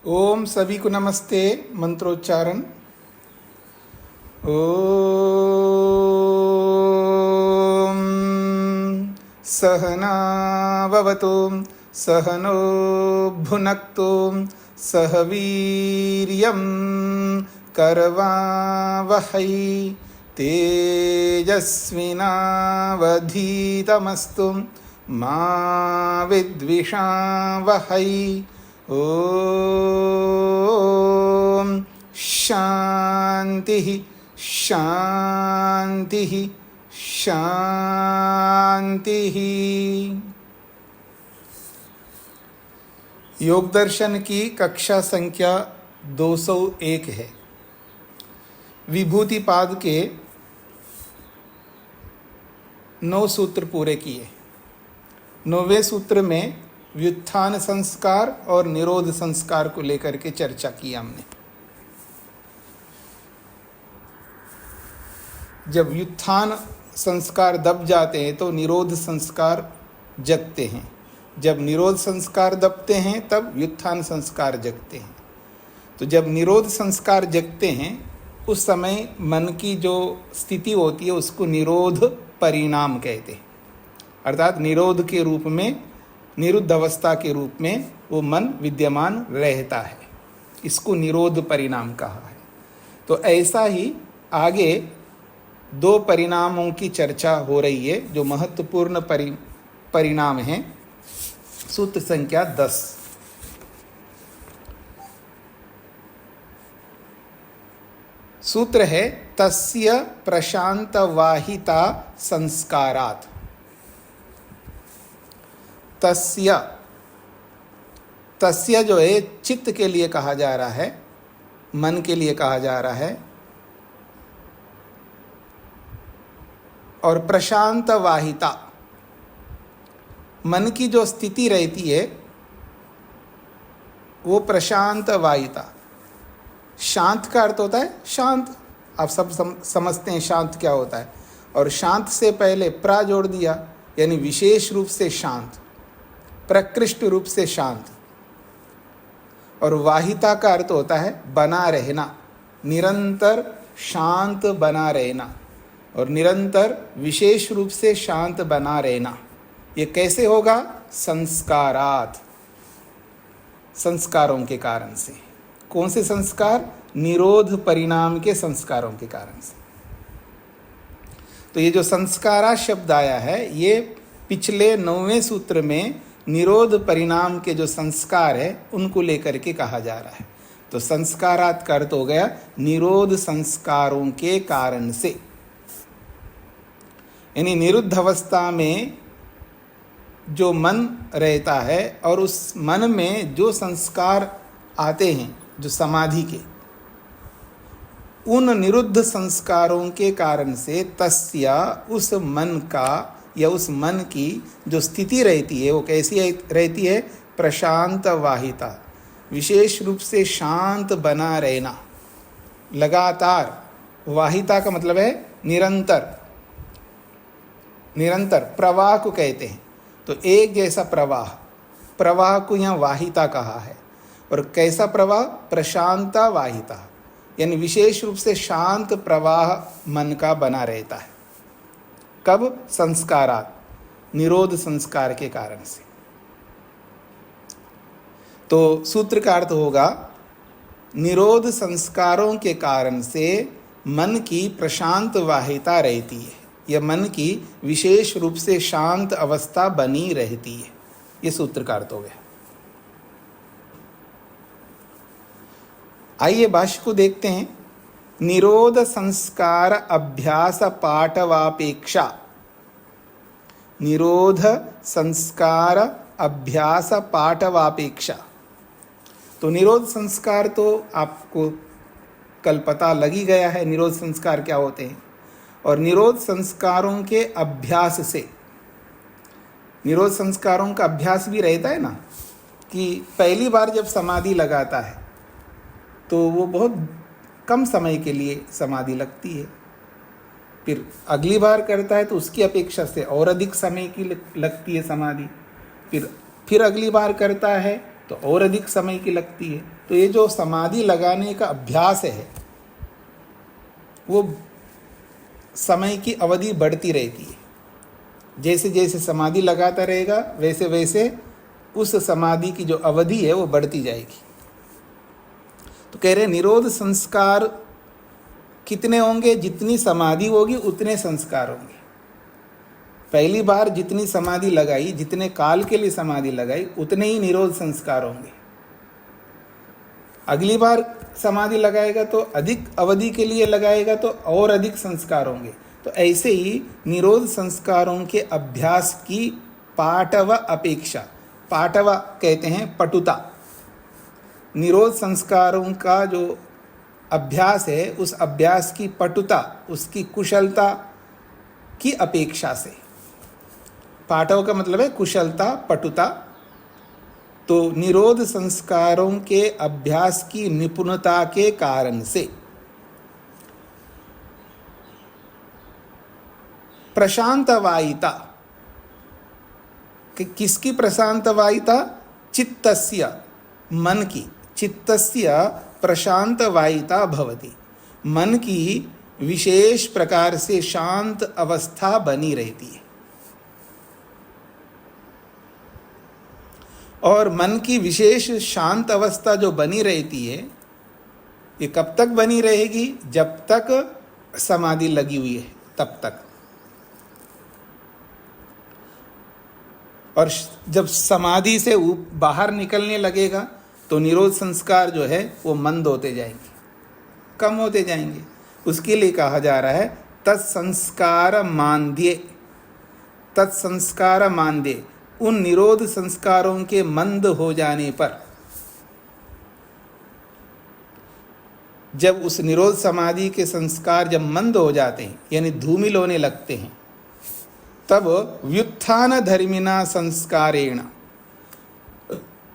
ओम सभी को नमस्ते। मंत्रोच्चारण। ओम सहना भवतु सहनो भुनक्तु सह वीर्यं करवावहै तेजस्विनावधीतमस्तु मा विद्विषावहै। ओम शांति शांति शांति। योग दर्शन की कक्षा संख्या 201 है। विभूतिपाद के 9 सूत्र पूरे किए। 9वें सूत्र में व्युत्थान संस्कार और निरोध संस्कार को लेकर के चर्चा की हमने। जब व्युत्थान संस्कार दब जाते हैं तो निरोध संस्कार जगते हैं। जब निरोध संस्कार दबते हैं तब व्युत्थान संस्कार जगते हैं। तो जब निरोध संस्कार जगते हैं उस समय मन की जो स्थिति होती है उसको निरोध परिणाम कहते हैं। अर्थात निरोध के रूप में, निरुद्ध अवस्था के रूप में वो मन विद्यमान रहता है। इसको निरोध परिणाम कहा है। तो ऐसा ही आगे 2 परिणामों की चर्चा हो रही है जो महत्वपूर्ण परिणाम हैं। सूत्र संख्या 10। सूत्र है तस्य प्रशांत वाहिता संस्कारात्। तस्य जो है चित्त के लिए कहा जा रहा है, मन के लिए कहा जा रहा है। और प्रशांत वाहिता, मन की जो स्थिति रहती है वो प्रशांत वाहिता। शांत का अर्थ होता है शांत। आप सब समझते हैं शांत क्या होता है। और शांत से पहले प्रा जोड़ दिया, यानी विशेष रूप से शांत, प्रकृष्ट रूप से शांत। और वाहिता का अर्थ होता है बना रहना, निरंतर शांत बना रहना। और निरंतर विशेष रूप से शांत बना रहना ये कैसे होगा? संस्कारात्, संस्कारों के कारण से। कौन से संस्कार? निरोध परिणाम के संस्कारों के कारण से। तो ये जो संस्कारा शब्द आया है ये पिछले 9वें सूत्र में निरोध परिणाम के जो संस्कार है उनको लेकर के कहा जा रहा है। तो संस्कारात् का अर्थ हो गया निरोध संस्कारों के कारण से। यानी निरुद्ध अवस्था में जो मन रहता है और उस मन में जो संस्कार आते हैं जो समाधि के, उन निरुद्ध संस्कारों के कारण से तस्य, उस मन का या उस मन की जो स्थिति रहती है वो कैसी रहती है? प्रशांत वाहिता, विशेष रूप से शांत बना रहना, लगातार। वाहिता का मतलब है निरंतर, निरंतर प्रवाह को कहते हैं। तो एक जैसा प्रवाह, प्रवाह को यहाँ वाहिता कहा है। और कैसा प्रवाह? प्रशांता वाहिता, यानी विशेष रूप से शांत प्रवाह मन का बना रहता है। कब? संस्कारात्, निरोध संस्कार के कारण से। तो सूत्र का अर्थ होगा निरोध संस्कारों के कारण से मन की प्रशांत वाहिता रहती है, यह मन की विशेष रूप से शांत अवस्था बनी रहती है। ये सूत्र का अर्थ हो गया। आइए भाष्य को देखते हैं। निरोध संस्कार अभ्यास पाठवापेक्षा, निरोध संस्कार अभ्यास पाठवापेक्षा। तो निरोध संस्कार तो आपको कल पता लग ही गया है निरोध संस्कार क्या होते हैं। और निरोध संस्कारों के अभ्यास से, निरोध संस्कारों का अभ्यास भी रहता है ना, कि पहली बार जब समाधि लगाता है तो वो बहुत कम समय के लिए समाधि लगती है। फिर अगली बार करता है तो उसकी अपेक्षा से और अधिक समय की लगती है समाधि। फिर अगली बार करता है तो और अधिक समय की लगती है। तो ये जो समाधि लगाने का अभ्यास है वो समय की अवधि बढ़ती रहती है। जैसे जैसे समाधि लगाता रहेगा वैसे वैसे उस समाधि की जो अवधि है वो बढ़ती जाएगी। तो कह रहे निरोध संस्कार कितने होंगे? जितनी समाधि होगी उतने संस्कार होंगे। पहली बार जितनी समाधि लगाई, जितने काल के लिए समाधि लगाई, उतने ही निरोध संस्कार होंगे। अगली बार समाधि लगाएगा तो अधिक अवधि के लिए लगाएगा तो और अधिक संस्कार होंगे। तो ऐसे ही निरोध संस्कारों के अभ्यास की पाटव अपेक्षा, पाटव कहते हैं पटुता, निरोध संस्कारों का जो अभ्यास है उस अभ्यास की पटुता, उसकी कुशलता की अपेक्षा से, पाटव का मतलब है कुशलता, पटुता, तो निरोध संस्कारों के अभ्यास की निपुणता के कारण से प्रशांतवायिता, किसकी प्रशांतवायिता? चित्तस्य, मन की, चित्तस्य प्रशांतवायिता भवति, मन की विशेष प्रकार से शांत अवस्था बनी रहती है। और मन की विशेष शांत अवस्था जो बनी रहती है ये कब तक बनी रहेगी? जब तक समाधि लगी हुई है तब तक। और जब समाधि से बाहर निकलने लगेगा तो निरोध संस्कार जो है वो मंद होते जाएंगे, कम होते जाएंगे। उसके लिए कहा जा रहा है तत्संस्कार मांद्ये, तत्संस्कार मांद्ये, उन निरोध संस्कारों के मंद हो जाने पर, जब उस निरोध समाधि के संस्कार जब मंद हो जाते हैं यानी धूमिल होने लगते हैं, तब व्युत्थान धर्मिना संस्कारेण,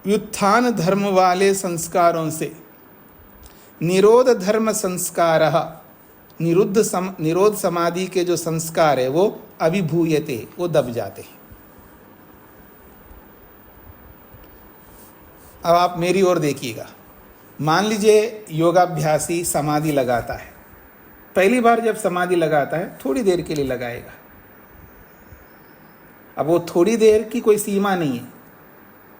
व्युत्थान धर्म वाले संस्कारों से निरोध धर्म संस्कार, निरोध समाधि के जो संस्कार है वो अभिभूयते, वो दब जाते हैं। अब आप मेरी ओर देखिएगा। मान लीजिए योगाभ्यासी समाधि लगाता है, पहली बार जब समाधि लगाता है थोड़ी देर के लिए लगाएगा। अब वो थोड़ी देर की कोई सीमा नहीं है,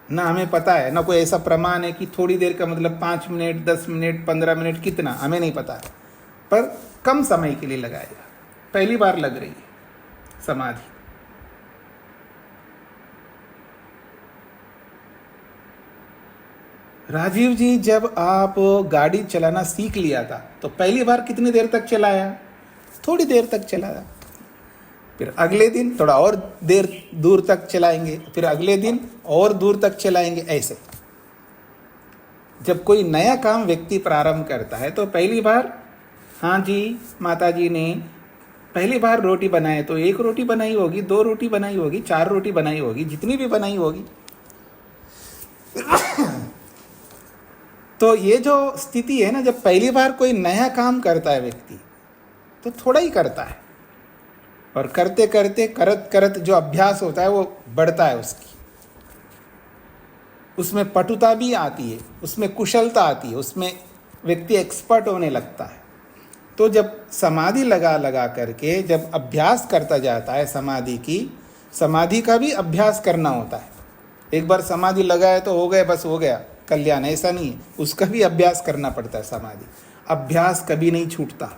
ना हमें पता है, ना कोई ऐसा प्रमाण है कि थोड़ी देर का मतलब 5 मिनट, 10 मिनट, 15 मिनट, कितना हमें नहीं पता है, पर कम समय के लिए लगाएगा। पहली बार लग रही है समाधि। राजीव जी, जब आप गाड़ी चलाना सीख लिया था तो पहली बार कितनी देर तक चलाया? थोड़ी देर तक चलाया। फिर अगले दिन थोड़ा और देर दूर तक चलाएंगे, फिर अगले दिन और दूर तक चलाएंगे। ऐसे जब कोई नया काम व्यक्ति प्रारंभ करता है तो पहली बार, हाँ जी माता जी ने पहली बार रोटी बनाए तो 1 रोटी बनाई होगी, 2 रोटी बनाई होगी, 4 रोटी बनाई होगी, जितनी भी बनाई होगी। तो ये जो स्थिति है ना, जब पहली बार कोई नया काम करता है व्यक्ति तो थोड़ा ही करता है, और करते करते करत करत जो अभ्यास होता है वो बढ़ता है उसकी, उसमें पटुता भी आती है, उसमें कुशलता आती है, उसमें व्यक्ति एक्सपर्ट होने लगता है। तो जब समाधि लगा लगा करके जब अभ्यास करता जाता है समाधि का भी अभ्यास करना होता है। एक बार समाधि लगाए तो हो गए, बस हो गया कल्याण, ऐसा नहीं है, उसका भी अभ्यास करना पड़ता है। समाधि अभ्यास कभी नहीं छूटता,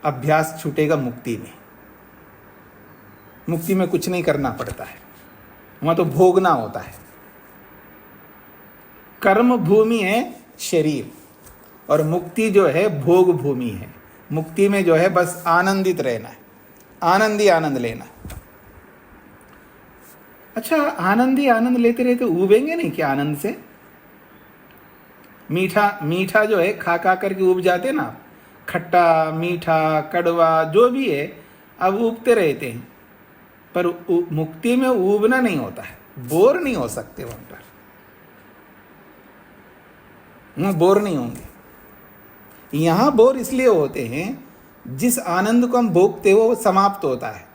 अभ्यास छूटेगा मुक्ति में। मुक्ति में कुछ नहीं करना पड़ता है, वहाँ तो भोगना होता है। कर्म भूमि है शरीर, और मुक्ति जो है भोग भूमि है। मुक्ति में जो है बस आनंदित रहना है, आनंद लेना। अच्छा, आनंद लेते रहते उबेंगे नहीं क्या आनंद से? मीठा जो है खा करके उब जाते ना, खट्टा मीठा कड़वा जो भी है अब उबते रहते हैं, पर मुक्ति में उबना नहीं होता है, बोर नहीं हो सकते वहां पर, वहां बोर नहीं होंगे। यहां बोर इसलिए होते हैं जिस आनंद को हम भोगते हो वो समाप्त होता है,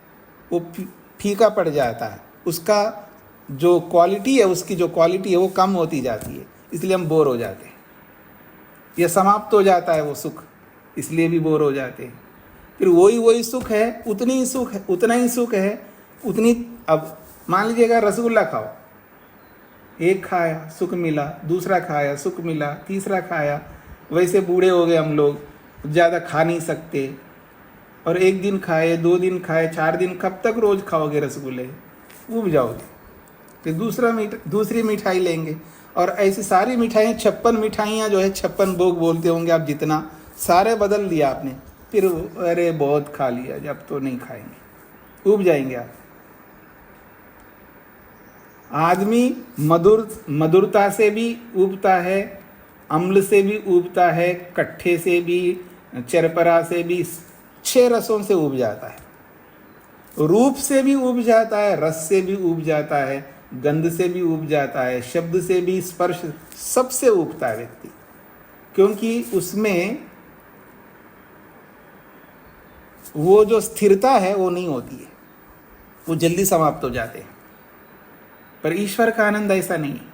वो फीका पड़ जाता है, उसका जो क्वालिटी है, उसकी जो क्वालिटी है वो कम होती जाती है, इसलिए हम बोर हो जाते हैं। ये समाप्त हो जाता है वो सुख, इसलिए भी बोर हो जाते हैं। फिर वही सुख है, उतनी ही सुख है, उतना ही सुख है, उतनी। अब मान लीजिएगा रसगुल्ला खाओ, एक खाया सुख मिला, दूसरा खाया सुख मिला, तीसरा खाया। वैसे बूढ़े हो गए हम लोग, ज़्यादा खा नहीं सकते, और एक दिन खाए, 2 दिन खाए, 4 दिन, कब तक रोज़ खाओगे रसगुल्ले? ऊब जाओगे। फिर दूसरी मिठाई लेंगे, और ऐसी सारी मिठाइयाँ, 56 मिठाइयाँ जो है, 56 भोग बोलते होंगे आप, जितना सारे बदल दिया आपने। फिर अरे बहुत खा लिया, जब तो नहीं खाएंगे, ऊब जाएंगे आप। आदमी मधुरता से भी ऊबता है, अम्ल से भी ऊबता है, कट्ठे से भी, चरपरा से भी, 6 रसों से ऊब जाता है। रूप से भी ऊब जाता है, रस से भी ऊब जाता है, गंध से भी ऊब जाता है, शब्द से भी, स्पर्श, सबसे ऊबता है व्यक्ति, क्योंकि उसमें वो जो स्थिरता है वो नहीं होती है, वो जल्दी समाप्त हो जाते हैं। पर ईश्वर का आनंद ऐसा नहीं है।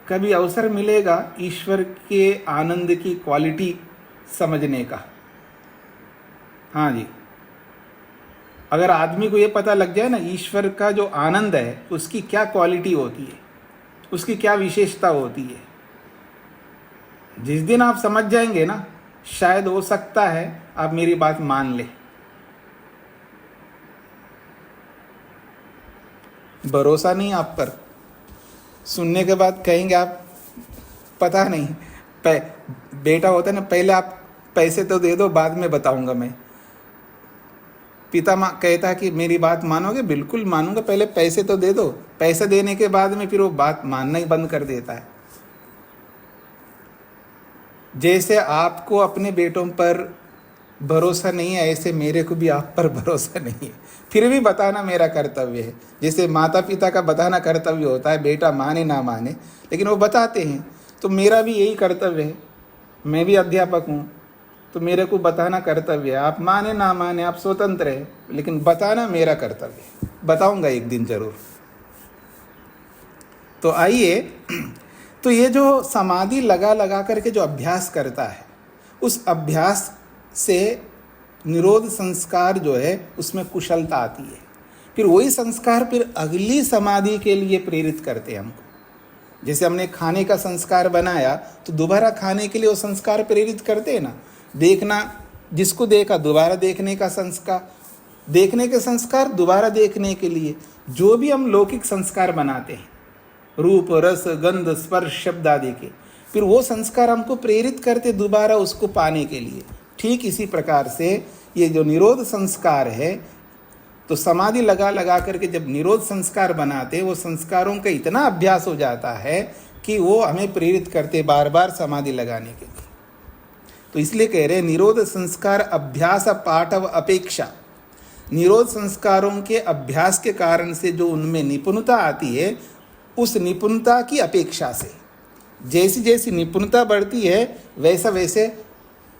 कभी अवसर मिलेगा ईश्वर के आनंद की क्वालिटी समझने का। हाँ जी, अगर आदमी को ये पता लग जाए ना, ईश्वर का जो आनंद है उसकी क्या क्वालिटी होती है, उसकी क्या विशेषता होती है, जिस दिन आप समझ जाएंगे ना, शायद हो सकता है आप मेरी बात मान ले। भरोसा नहीं आप पर, सुनने के बाद कहेंगे आप पता नहीं, बेटा होता है ना, पहले आप पैसे तो दे दो, बाद में बताऊंगा मैं। पिता कहता है कि मेरी बात मानोगे? बिल्कुल मानूंगा, पहले पैसे तो दे दो। पैसे देने के बाद में फिर वो बात मानना ही बंद कर देता है। जैसे आपको अपने बेटों पर भरोसा नहीं है, ऐसे मेरे को भी आप पर भरोसा नहीं है, फिर भी बताना मेरा कर्तव्य है। जैसे माता पिता का बताना कर्तव्य होता है, बेटा माने ना माने, लेकिन वो बताते हैं, तो मेरा भी यही कर्तव्य है। मैं भी अध्यापक हूँ, तो मेरे को बताना कर्तव्य है। आप माने ना माने, आप स्वतंत्र है, लेकिन बताना मेरा कर्तव्य है। बताऊंगा एक दिन जरूर। तो आइए, तो ये जो समाधि लगा लगा करके जो अभ्यास करता है, उस अभ्यास से निरोध संस्कार जो है उसमें कुशलता आती है। फिर वही संस्कार फिर अगली समाधि के लिए प्रेरित करते हैं हमको। जैसे हमने खाने का संस्कार बनाया, तो दोबारा खाने के लिए वो संस्कार प्रेरित करते हैं ना। देखना, जिसको देखा दोबारा देखने का संस्कार, देखने के संस्कार दोबारा देखने के लिए। जो भी हम लौकिक संस्कार बनाते हैं, रूप, रस, गंध, स्पर्श, शब्द आदि के, फिर वो संस्कार हमको प्रेरित करते दोबारा उसको पाने के लिए। ठीक इसी प्रकार से ये जो निरोध संस्कार है, तो समाधि लगा लगा करके जब निरोध संस्कार बनाते, वो संस्कारों का इतना अभ्यास हो जाता है कि वो हमें प्रेरित करते बार बार समाधि लगाने के लिए। तो इसलिए कह रहे हैं, निरोध संस्कार अभ्यास पाठव अपेक्षा। निरोध संस्कारों के अभ्यास के कारण से जो उनमें निपुणता आती है, उस निपुणता की अपेक्षा से, जैसी जैसी निपुणता बढ़ती है, वैसा वैसे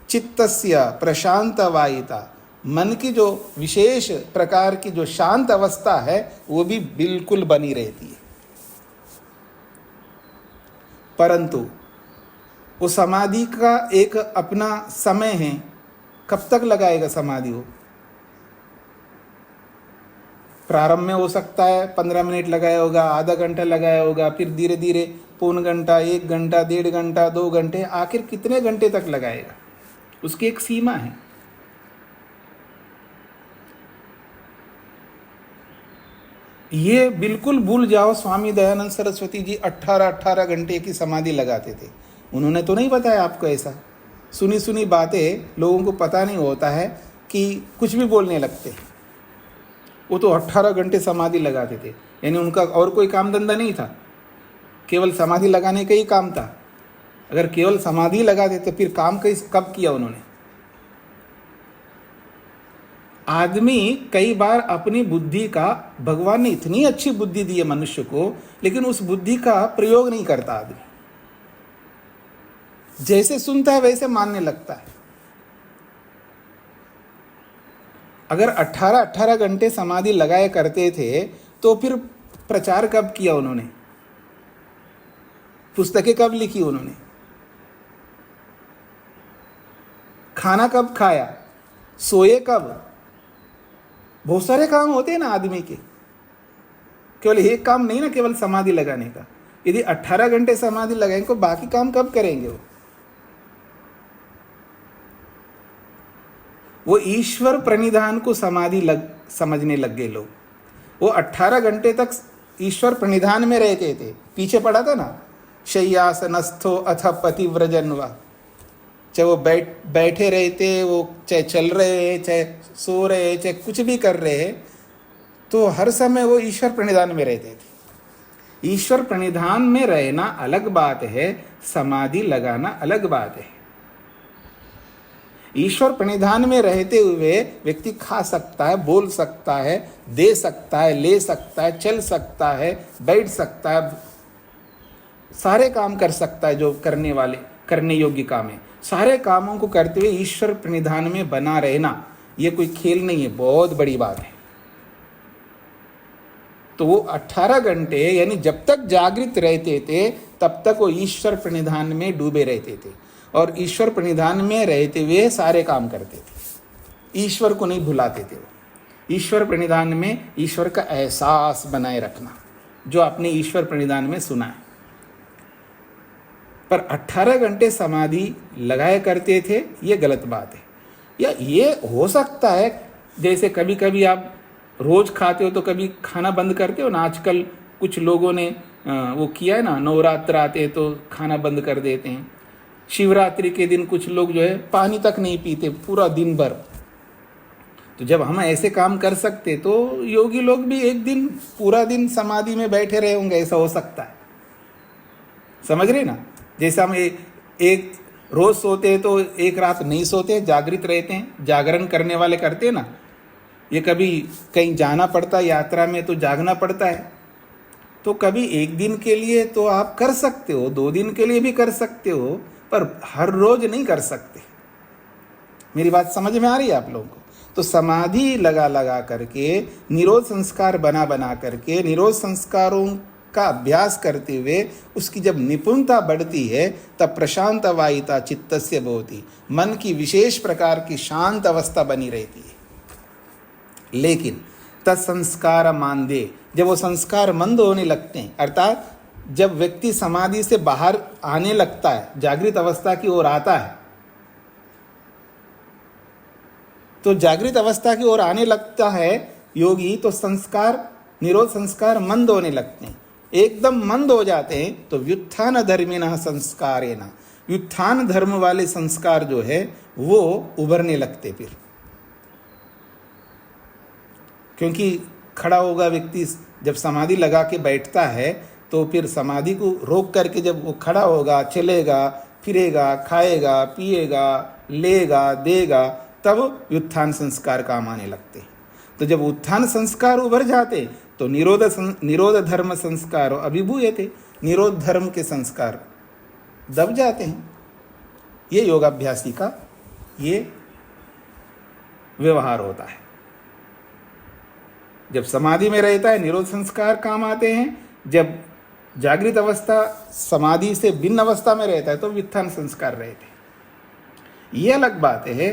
चित्तस्य प्रशांत वायिता, मन की जो विशेष प्रकार की जो शांत अवस्था है, वो भी बिल्कुल बनी रहती है। परंतु वो समाधि का एक अपना समय है। कब तक लगाएगा समाधि? वो प्रारंभ में हो सकता है 15 मिनट लगाया होगा, आधा घंटा लगाया होगा, फिर धीरे धीरे पौन घंटा, 1 घंटा, 1.5 घंटा, 2 घंटे, आखिर कितने घंटे तक लगाएगा? उसकी एक सीमा है। ये बिल्कुल भूल जाओ, स्वामी दयानंद सरस्वती जी 18 घंटे की समाधि लगाते थे। उन्होंने तो नहीं बताया आपको ऐसा। सुनी सुनी बातें लोगों को पता नहीं होता है कि कुछ भी बोलने लगते। वो तो 18 घंटे समाधि लगाते थे, यानी उनका और कोई काम धंधा नहीं था, केवल समाधि लगाने का ही काम था। अगर केवल समाधि लगाते तो फिर काम कब किया उन्होंने? आदमी कई बार अपनी बुद्धि का, भगवान ने इतनी अच्छी बुद्धि दी है मनुष्य को, लेकिन उस बुद्धि का प्रयोग नहीं करता आदमी। जैसे सुनता है वैसे मानने लगता है। अगर 18 घंटे समाधि लगाए करते थे, तो फिर प्रचार कब किया उन्होंने, पुस्तकें कब लिखी उन्होंने, खाना कब खाया, सोए कब? बहुत सारे काम होते हैं ना आदमी के, केवल एक काम नहीं ना केवल समाधि लगाने का। यदि 18 घंटे समाधि लगाएंगे तो बाकी काम कब करेंगे? वो ईश्वर प्रणिधान को समाधि समझने लग गए लोग। वो 18 घंटे तक ईश्वर प्रणिधान में रहते थे। पीछे पड़ा था ना, शय्यासनस्थो अथ पतिव्रजन्वा, चाहे वो बैठे रहते, वो चाहे चल रहे, चाहे सो रहे, चाहे कुछ भी कर रहे, तो हर समय वो ईश्वर प्रणिधान में रहते थे। ईश्वर प्रणिधान में रहना अलग बात है, समाधि लगाना अलग बात है। ईश्वर प्रणिधान में रहते हुए व्यक्ति खा सकता है, बोल सकता है, दे सकता है, ले सकता है, चल सकता है, बैठ सकता है, सारे काम कर सकता है जो करने योग्य काम है। सारे कामों को करते हुए ईश्वर प्रणिधान में बना रहना, ये कोई खेल नहीं है, बहुत बड़ी बात है। तो वो 18 घंटे यानी जब तक जागृत रहते थे तब तक वो ईश्वर प्रणिधान में डूबे रहते थे, और ईश्वर प्रणिधान में रहते हुए सारे काम करते थे, ईश्वर को नहीं भुलाते थे। वो ईश्वर प्रणिधान में ईश्वर का एहसास बनाए रखना, जो आपने ईश्वर प्रणिधान में सुना है। पर 18 घंटे समाधि लगाया करते थे, ये गलत बात है। या ये हो सकता है जैसे कभी कभी आप रोज खाते हो तो कभी खाना बंद करते हो ना। आजकल कुछ लोगों ने वो किया है ना, नवरात्र आते हैं तो खाना बंद कर देते हैं। शिवरात्रि के दिन कुछ लोग जो है पानी तक नहीं पीते पूरा दिन भर। तो जब हम ऐसे काम कर सकते तो योगी लोग भी एक दिन पूरा दिन समाधि में बैठे रहे होंगे, ऐसा हो सकता है। समझ रहे ना? जैसे हम एक रोज सोते हैं तो एक रात नहीं सोते, जागृत रहते हैं, जागरण करने वाले करते हैं ना। ये कभी कहीं जाना पड़ता है यात्रा में तो जागना पड़ता है, तो कभी एक दिन के लिए तो आप कर सकते हो, 2 दिन के लिए भी कर सकते हो, पर हर रोज नहीं कर सकते। मेरी बात समझ में आ रही है आप लोगों को? तो समाधि लगा करके, निरोध संस्कार बना करके, निरोध संस्कारों का अभ्यास करते हुए उसकी जब निपुणता बढ़ती है तब प्रशांत वायिता चित्तस्य भवति, मन की विशेष प्रकार की शांत अवस्था बनी रहती है। लेकिन तत्संस्कार मांदे, जब वो संस्कार मंद होने लगते हैं, अर्थात जब व्यक्ति समाधि से बाहर आने लगता है, जागृत अवस्था की ओर आता है, तो जागृत अवस्था की ओर आने लगता है योगी, तो संस्कार, निरोध संस्कार मंद होने लगते हैं, एकदम मंद हो जाते हैं। तो व्युत्थान धर्मिणः संस्कारेण, व्युत्थान धर्म वाले संस्कार जो है वो उभरने लगते फिर। क्योंकि खड़ा होगा व्यक्ति, जब समाधि लगा के बैठता है तो फिर समाधि को रोक करके जब वो खड़ा होगा, चलेगा, फिरेगा, खाएगा, पिएगा, लेगा, देगा, तब व्युत्थान संस्कार काम आने लगते हैं। तो जब उत्थान संस्कार उभर जाते तो निरोध धर्म संस्कार अभिभूयते, निरोध धर्म के संस्कार दब जाते हैं। ये योगाभ्यासी का ये व्यवहार होता है। जब समाधि में रहता है निरोध संस्कार काम आते हैं, जब जागृत अवस्था समाधि से भिन्न अवस्था में रहता है तो व्युत्थान संस्कार रहते हैं। ये अलग बात है।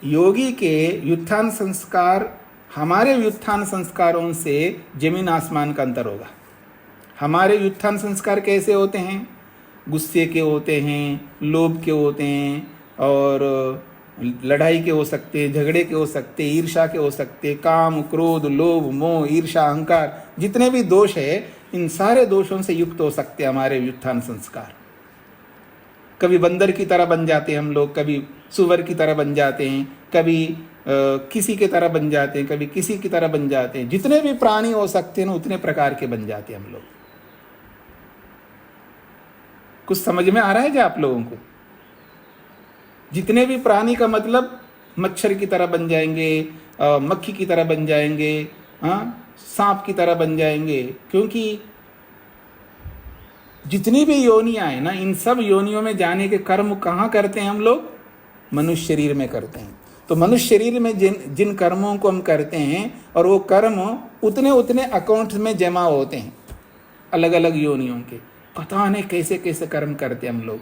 योगी के व्युत्थान संस्कार हमारे व्युत्थान संस्कारों से जमीन आसमान का अंतर होगा। हमारे व्युत्थान संस्कार कैसे होते हैं? गुस्से के होते हैं, लोभ के होते हैं, और लड़ाई के हो सकते हैं, झगड़े के हो सकते हैं, ईर्ष्या के हो सकते हैं, काम, क्रोध, लोभ, मोह, ईर्ष्या, अहंकार, जितने भी दोष है, इन सारे दोषों से युक्त हो सकते हैं हमारे व्युत्थान संस्कार। कभी बंदर की तरह बन जाते हैं हम लोग, कभी सुअर की तरह बन जाते हैं, कभी किसी की तरह बन जाते हैं, कभी किसी की तरह बन जाते हैं। जितने भी प्राणी हो सकते हैं ना उतने प्रकार के बन जाते हैं हम लोग। कुछ समझ में आ रहा है क्या आप लोगों को? जितने भी प्राणी का मतलब मच्छर की तरह बन जाएंगे, मक्खी की तरह बन जाएंगे, सांप की तरह बन जाएंगे, क्योंकि जितनी भी योनियां हैं ना, इन सब योनियों में जाने के कर्म कहाँ करते हैं हम लोग? मनुष्य शरीर में करते हैं। तो मनुष्य शरीर में जिन जिन कर्मों को हम करते हैं और वो कर्म उतने उतने अकाउंट में जमा होते हैं अलग अलग योनियों के, पता नहीं कैसे कैसे कर्म करते हम लोग।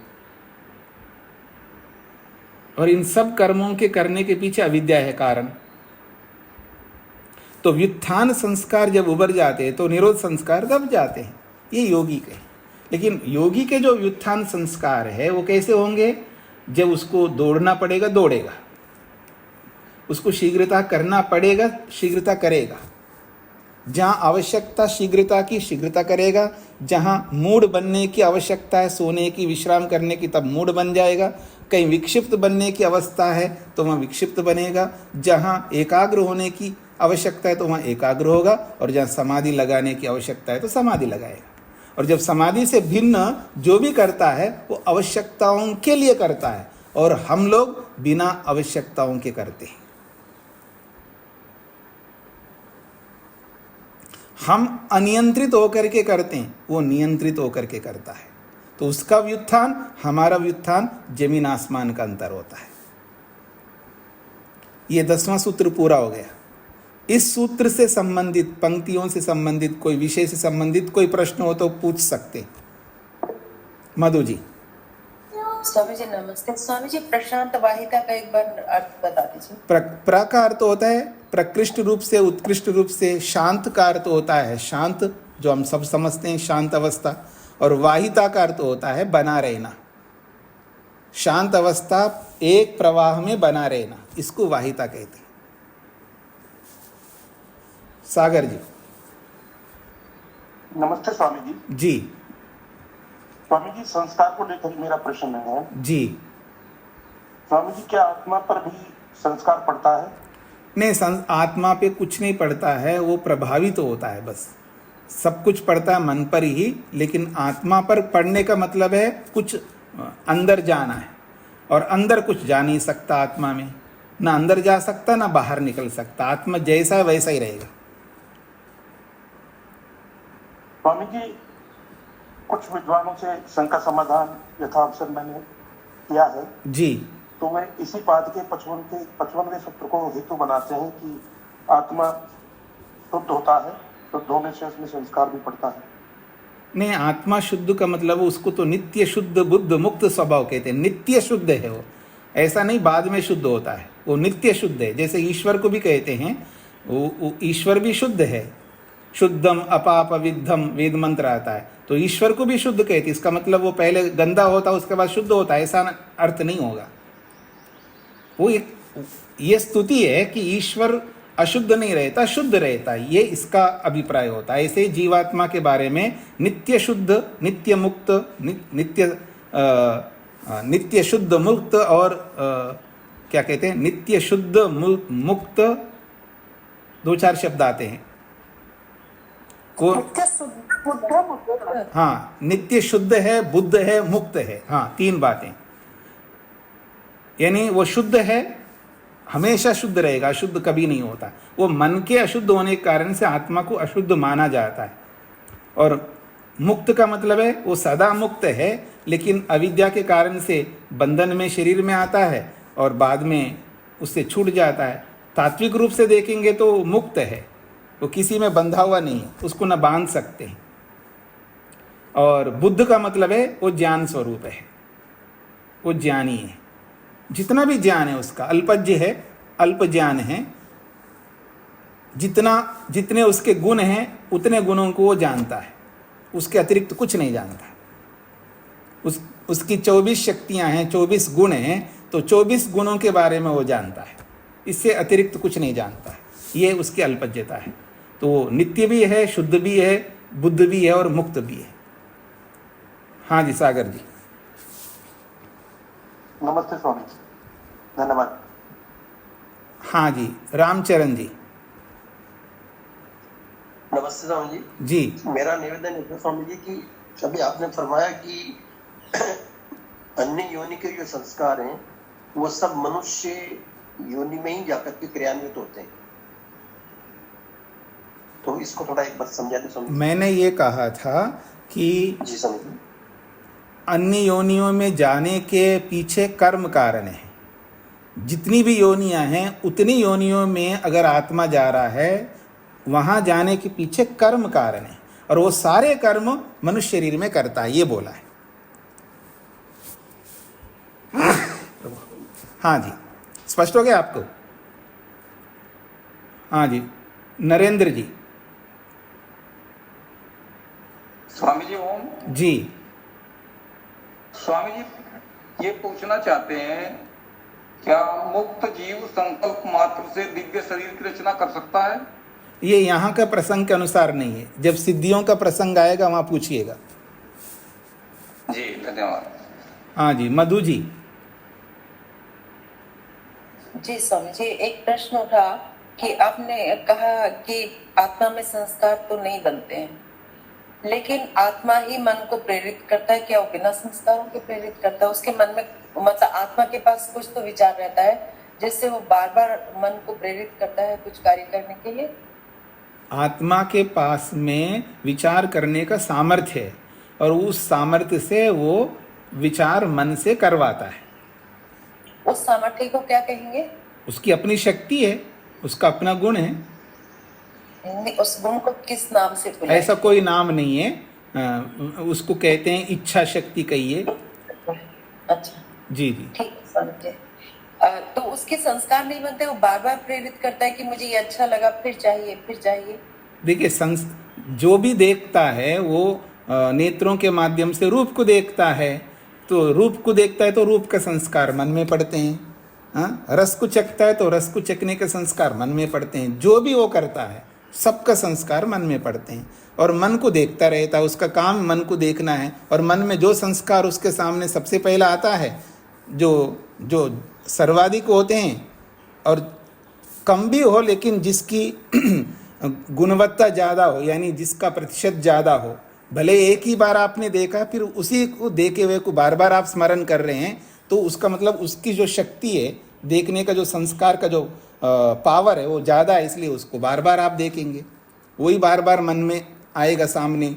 और इन सब कर्मों के करने के पीछे अविद्या है कारण। तो व्युत्थान संस्कार जब उभर जाते हैं तो निरोध संस्कार दब जाते हैं, ये योगी के। लेकिन योगी के जो व्युत्थान संस्कार है वो कैसे होंगे? जब उसको दौड़ना पड़ेगा दौड़ेगा, उसको शीघ्रता करना पड़ेगा शीघ्रता करेगा, जहां आवश्यकता शीघ्रता की शीघ्रता करेगा, जहां मूड बनने की आवश्यकता है सोने की विश्राम करने की तब मूड बन जाएगा, कहीं विक्षिप्त बनने की अवस्था है तो वहाँ विक्षिप्त बनेगा, जहां एकाग्र होने की आवश्यकता है तो वहाँ एकाग्र होगा, और जहाँ समाधि लगाने की आवश्यकता है तो समाधि लगाएगा। और जब समाधि से भिन्न जो भी करता है वो आवश्यकताओं के लिए करता है, और हम लोग बिना आवश्यकताओं के करते हैं। हम अनियंत्रित होकर के करते हैं, वो नियंत्रित होकर के करता है। तो उसका व्युत्थान हमारा व्युत्थान जमीन आसमान का अंतर होता है। ये 10वां सूत्र पूरा हो गया। इस सूत्र से संबंधित, पंक्तियों से संबंधित, कोई विषय से संबंधित कोई प्रश्न हो तो पूछ सकते। मधु जी। स्वामी जी नमस्ते। स्वामी जी प्रशांत वाहिता का एक बार अर्थ बता दीजिए। प्र का अर्थ होता है प्रकृष्ट रूप से उत्कृष्ट रूप से, शांत का अर्थ होता है शांत, जो हम सब समझते हैं शांत अवस्था, और वाहिता का अर्थ होता है बना रहना। शांत अवस्था एक प्रवाह में बना रहना, इसको वाहिता कहते हैं। सागर जी। नमस्ते स्वामी जी। जी स्वामी जी, संस्कार को लेकर मेरा प्रश्न है जी। स्वामी जी, क्या आत्मा पर भी संस्कार पड़ता है? नहीं, आत्मा पे कुछ नहीं पड़ता है, वो प्रभावित तो होता है बस। सब कुछ पड़ता है मन पर ही, लेकिन आत्मा पर पड़ने का मतलब है कुछ अंदर जाना है, और अंदर कुछ जा नहीं सकता आत्मा में, ना अंदर जा सकता ना बाहर निकल सकता। आत्मा जैसा है वैसा ही रहेगा। स्वामी जी, कुछ विद्वानों से शंका समाधान यथावसर मैंने किया है जी। तो मैं इसी बात के 55वें सूत्र को हेतु बनाते हैं कि आत्मा शुद्ध होता है, शुद्ध होने से उसमें संस्कार भी पड़ता है। नहीं, आत्मा शुद्ध का मतलब उसको तो नित्य शुद्ध बुद्ध मुक्त स्वभाव कहते हैं। नित्य शुद्ध है वो, ऐसा नहीं बाद में शुद्ध होता है, वो नित्य शुद्ध है। जैसे ईश्वर को भी कहते हैं, वो ईश्वर भी शुद्ध है। शुद्धम अपाप विद्धम वेद मंत्र आता है, तो ईश्वर को भी शुद्ध कहते। इसका मतलब वो पहले गंदा होता उसके बाद शुद्ध होता, ऐसा अर्थ नहीं होगा। वो ये स्तुति है कि ईश्वर अशुद्ध नहीं रहता, शुद्ध रहता, ये इसका अभिप्राय होता है। ऐसे जीवात्मा के बारे में नित्य शुद्ध, नित्य मुक्त, नित्य शुद्ध मुक्त, और क्या कहते हैं, नित्य शुद्ध मुक्त, 2-4 शब्द आते हैं को। हाँ, नित्य शुद्ध है, बुद्ध है, मुक्त है। हाँ, 3 बातें। यानी वो शुद्ध है, हमेशा शुद्ध रहेगा, अशुद्ध कभी नहीं होता। वो मन के अशुद्ध होने के कारण से आत्मा को अशुद्ध माना जाता है। और मुक्त का मतलब है वो सदा मुक्त है, लेकिन अविद्या के कारण से बंधन में शरीर में आता है और बाद में उससे छूट जाता है। तात्विक रूप से देखेंगे तो मुक्त है, वो किसी में बंधा हुआ नहीं है, उसको न बांध सकते हैं। और बुद्ध का मतलब है वो ज्ञान स्वरूप है, वो ज्ञानी है। जितना भी ज्ञान है उसका अल्पज्ञ है, अल्प ज्ञान है। जितने उसके गुण हैं उतने गुणों को वो जानता है, उसके अतिरिक्त कुछ नहीं जानता। उसकी 24 शक्तियां हैं, 24 गुण हैं, तो 24 गुणों के बारे में वो जानता है, इससे अतिरिक्त कुछ नहीं जानता है। ये उसकी अल्पज्ञता है। तो वो नित्य भी है, शुद्ध भी है, बुद्ध भी है और मुक्त भी है। हाँ जी, सागर जी। नमस्ते स्वामी जी, धन्यवाद। हाँ जी, रामचरण जी। नमस्ते स्वामी जी। जी, मेरा निवेदन है स्वामी जी कि अभी आपने फरमाया कि अन्य योनि के जो संस्कार हैं वो सब मनुष्य योनि में ही जाकर के क्रियान्वित होते हैं, तो इसको थोड़ा एक बार समझा दे स्वामी। मैंने ये कहा था कि जी स्वामी जी। अन्य योनियों में जाने के पीछे कर्म कारण है। जितनी भी योनियां हैं उतनी योनियों में अगर आत्मा जा रहा है, वहां जाने के पीछे कर्म कारण है, और वो सारे कर्म मनुष्य शरीर में करता है, ये बोला है। हाँ जी, स्पष्ट हो गया आपको? हाँ जी, नरेंद्र जी। स्वामी जी ओम। जी स्वामी जी ये पूछना चाहते हैं, क्या मुक्त जीव संकल्प मात्र से दिव्य शरीर की रचना कर सकता है? ये यहाँ का प्रसंग के अनुसार नहीं है, जब सिद्धियों का प्रसंग आएगा वहां पूछिएगा। जी धन्यवाद। हाँ जी, मधु जी। जी स्वामी जी, एक प्रश्न उठा कि आपने कहा कि आत्मा में संस्कार तो नहीं बनते हैं, लेकिन आत्मा ही मन को प्रेरित करता है। क्या वो बिना संस्कारों के प्रेरित करता है? उसके मन में मतलब आत्मा के पास कुछ तो विचार रहता है जिससे वो बार बार मन को प्रेरित करता है कुछ कार्य करने के लिए। आत्मा के पास में विचार करने का सामर्थ्य है, और उस सामर्थ्य से वो विचार मन से करवाता है। उस सामर्थ्य को क्या कहेंगे? उसकी अपनी शक्ति है, उसका अपना गुण है। उस गुण को किस नाम से बुलाएं? ऐसा कोई नाम नहीं है, उसको कहते हैं इच्छा शक्ति कहिए। अच्छा जी जी, ठीक है समझे। तो उसके संस्कार नहीं बनते, वो बार बार प्रेरित करता है कि मुझे ये अच्छा लगा, फिर चाहिए फिर चाहिए। देखिए, जो भी देखता है वो नेत्रों के माध्यम से रूप को देखता है, तो रूप को देखता है तो रूप का संस्कार मन में पड़ते हैं। हाँ, रस को चखता है तो रस को चखने के संस्कार मन में पड़ते हैं। जो भी वो करता है सबका संस्कार मन में पड़ते हैं, और मन को देखता रहता है, उसका काम मन को देखना है। और मन में जो संस्कार उसके सामने सबसे पहला आता है, जो सर्वाधिक होते हैं और कम भी हो, लेकिन जिसकी गुणवत्ता ज़्यादा हो, यानी जिसका प्रतिशत ज़्यादा हो, भले एक ही बार आपने देखा फिर उसी को देखे हुए को बार बार आप स्मरण कर रहे हैं, तो उसका मतलब उसकी जो शक्ति है, देखने का जो संस्कार का जो पावर है वो ज़्यादा है, इसलिए उसको बार बार आप देखेंगे, वही बार बार मन में आएगा सामने,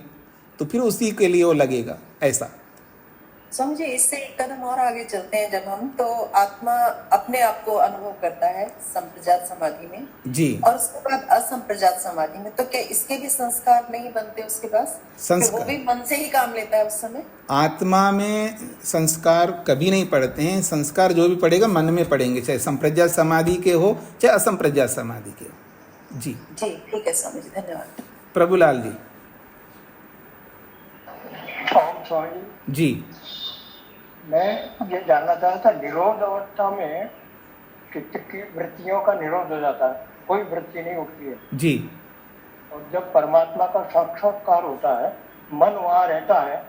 तो फिर उसी के लिए वो लगेगा। ऐसा समझे। इससे एक कदम और आगे चलते हैं, जब हम तो आत्मा अपने आप को अनुभव करता है संप्रजात समाधि में जी, और उसके बाद असंप्रजात समाधि में, तो क्या इसके भी संस्कार नहीं बनते उसके पास? संस्कार वो भी मन से ही काम लेता है उस समय। आत्मा में संस्कार कभी नहीं पड़ते हैं। संस्कार जो भी पड़ेगा मन में पड़ेंगे, चाहे संप्रज्ञात समाधि के हो चाहे असंप्रज्ञात समाधि के हो। जी जी ठीक है स्वामी जी, धन्यवाद। प्रभुलाल जी। स्वामी जी, मैं ये जानना चाहता था, निरोध अवस्था में चित्त की वृत्तियों का निरोध हो जाता है, कोई वृत्ति नहीं उठती है, जी, और जब परमात्मा का साक्षात्कार होता है मन वहाँ रहता है,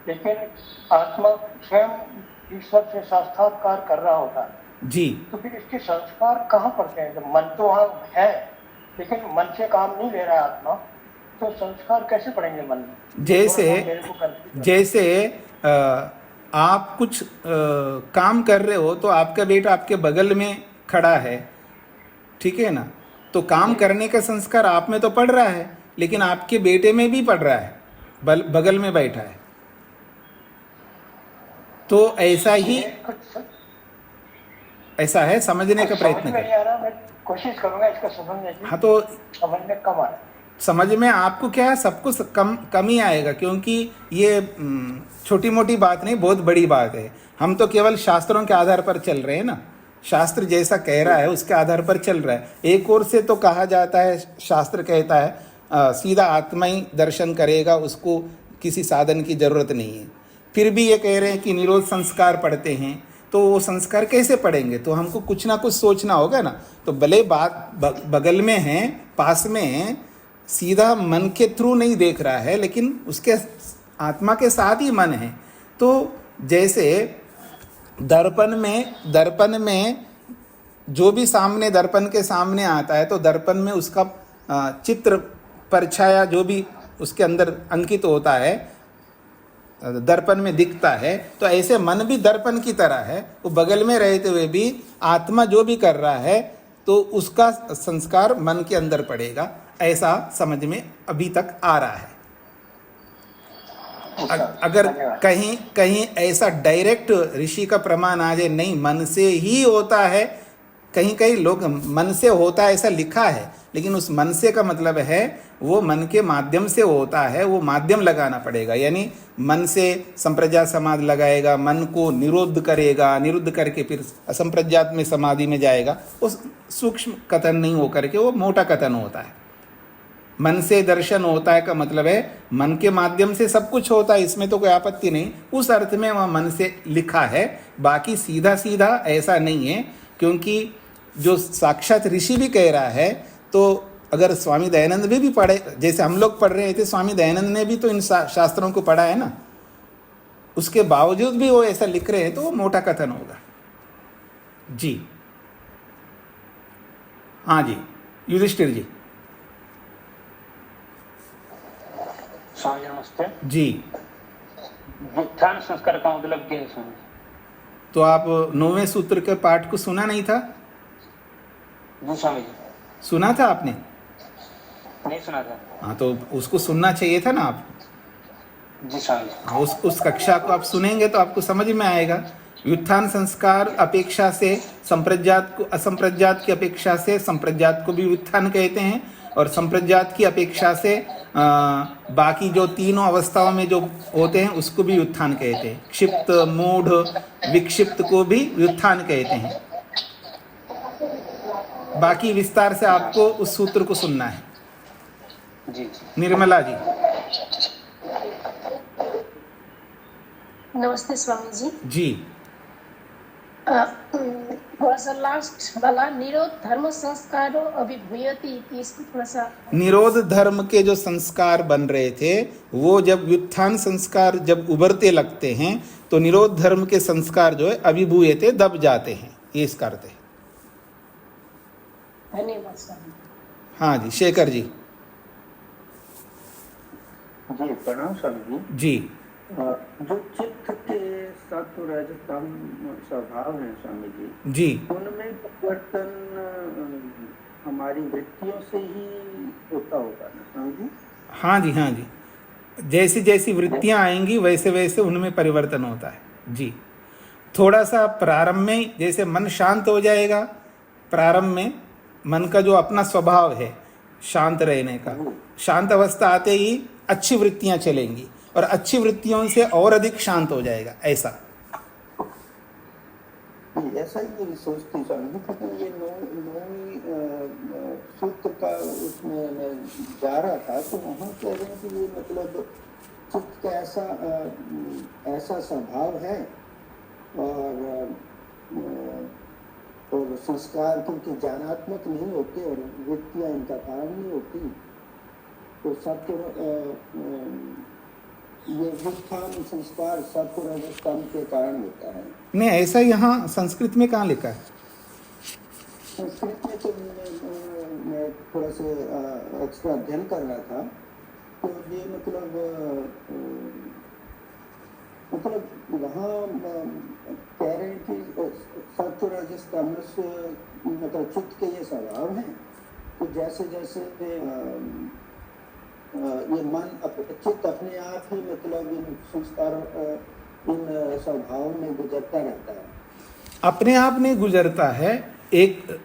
लेकिन आत्मा स्वयं ईश्वर से साक्षात्कार कर रहा होता है, जी। तो फिर इसके संस्कार कहाँ पड़ते हैं? जब मन तो वहाँ है लेकिन मन से काम नहीं ले रहा है आत्मा, तो संस्कार कैसे पड़ेंगे मन में? जैसे आप कुछ काम कर रहे हो, तो आपका बेटा आपके बगल में खड़ा है, ठीक है ना, तो काम करने का संस्कार आप में तो पड़ रहा है, लेकिन आपके बेटे में भी पड़ रहा है, बगल में बैठा है। तो ऐसा ही ऐसा है, समझने का प्रयत्न करें। मैं कोशिश करूंगा इसका समझने की। हाँ, तो समझ में कम आ रहा है। समझ में आपको क्या है, सब कुछ कम ही आएगा, क्योंकि ये छोटी मोटी बात नहीं, बहुत बड़ी बात है। हम तो केवल शास्त्रों के आधार पर चल रहे हैं ना, शास्त्र जैसा कह रहा है उसके आधार पर चल रहा है। एक ओर से तो कहा जाता है, शास्त्र कहता है सीधा आत्मा ही दर्शन करेगा, उसको किसी साधन की जरूरत नहीं है। फिर भी ये कह रहे हैं कि निरोध संस्कार पढ़ते हैं, तो वो संस्कार कैसे पढ़ेंगे? तो हमको कुछ ना कुछ सोचना होगा ना। तो भले बात बगल में है, पास में है, सीधा मन के थ्रू नहीं देख रहा है, लेकिन उसके आत्मा के साथ ही मन है। तो जैसे दर्पण में जो भी सामने दर्पण के सामने आता है, तो दर्पण में उसका चित्र परछाया जो भी उसके अंदर अंकित होता है, दर्पण में दिखता है। तो ऐसे मन भी दर्पण की तरह है, वो बगल में रहते हुए भी आत्मा जो भी कर रहा है, तो उसका संस्कार मन के अंदर पड़ेगा। ऐसा समझ में अभी तक आ रहा है। अगर कहीं कहीं ऐसा डायरेक्ट ऋषि का प्रमाण आ जाए, नहीं मन से ही होता है, कहीं कहीं लोग मन से होता है ऐसा लिखा है, लेकिन उस मन से का मतलब है वो मन के माध्यम से होता है, वो माध्यम लगाना पड़ेगा। यानी मन से संप्रज्ञात समाधि लगाएगा, मन को निरुद्ध करेगा, निरुद्ध करके फिर असंप्रज्ञात में समाधि में जाएगा, उस सूक्ष्म कथन नहीं हो करके वो मोटा कथन होता है। मन से दर्शन होता है का मतलब है मन के माध्यम से सब कुछ होता है, इसमें तो कोई आपत्ति नहीं, उस अर्थ में वह मन से लिखा है। बाकी सीधा सीधा ऐसा नहीं है, क्योंकि जो साक्षात ऋषि भी कह रहा है, तो अगर स्वामी दयानंद भी पढ़े, जैसे हम लोग पढ़ रहे थे, स्वामी दयानंद ने भी तो इन शास्त्रों को पढ़ा है ना, उसके बावजूद भी वो ऐसा लिख रहे हैं, तो वो मोटा कथन होगा। जी हाँ जी, युधिष्ठिर जी। स्वामी नमस्ते जी, व्युत्थान संस्कार का मतलब क्या है स्वामी? तो आप 9वें सूत्र के पाठ को सुना नहीं था? जी स्वामी जी, सुना था आपने? नहीं सुना था। हाँ, तो उसको सुनना चाहिए था ना आप। जी स्वामी जी। उस कक्षा को आप सुनेंगे तो आपको समझ में आएगा। व्युत्थान संस्कार अपेक्षा से संप्रज्ञात को, असंप्रज्ञात की अपेक्षा से संप्रज्ञात को भी व्युत्थान कहते हैं, और संप्रज्ञात की अपेक्षा से बाकी जो तीनों अवस्थाओं में जो होते हैं उसको भी व्युत्थान कहते हैं। क्षिप्त, मूढ़, विक्षिप्त को भी व्युत्थान कहते हैं। बाकी विस्तार से आपको उस सूत्र को सुनना है। जी जी। निर्मला जी। नमस्ते स्वामी जी। जी, थोड़ा सा लास्ट वाला निरोध धर्म संस्कारो अभिभूयति, इसको थोड़ा सा। निरोध धर्म के जो संस्कार बन रहे थे, वो जब व्युत्थान संस्कार जब उभरते लगते हैं, तो निरोध धर्म के संस्कार जो है अभिभूयते, दब जाते हैं, ये इसका अर्थ है। धन्यवाद स्वामी। हाँ जी, शेखर जी। जी प्रणाम स्वामी जी। जी, जो चित्त के सत्व रज तम स्वभाव है स्वामी जी, जी, उनमें परिवर्तन हमारी वृत्तियों से ही होता होगा ना स्वामी जी? हाँ जी, हाँ जी, जैसी जैसी वृत्तियां आएंगी वैसे वैसे उनमें परिवर्तन होता है। जी, थोड़ा सा प्रारंभ में जैसे मन शांत हो जाएगा, प्रारंभ में मन का जो अपना स्वभाव है शांत रहने का, शांत अवस्था आते ही अच्छी वृत्तियां चलेंगी, और अच्छी वृत्तियों से और अधिक शांत हो जाएगा। ऐसा ऐसा ही मेरी सोच थी स्वामी जी, क्योंकि ये नौवीं सूत्र का उसमें मैं जा रहा था, तो वहाँ कह रहे हैं कि ये मतलब चित्त का ऐसा स्वभाव है, और संस्कार क्योंकि ज्ञानात्मक नहीं होते और वृत्तियाँ इनका कारण नहीं होती, तो सत्व ये व्युत्थान संस्कार सत्व रजस्तम के कारण होता है। नहीं, ऐसा यहाँ संस्कृत में कहाँ लिखा है? संस्कृत में तो मैं थोड़ा सा एक्स्ट्रा अध्ययन कर रहा था, तो ये मतलब वहाँ कह रहे हैं कि सत्व रजस्तम मतलब चित्त के ये स्वभाव हैं, तो जैसे जैसे ये मन चित्त अपने आप ही मतलब इन संस्कार इन स्वभाव में गुजरता रहता है। अपने आप नहीं गुजरता है। एक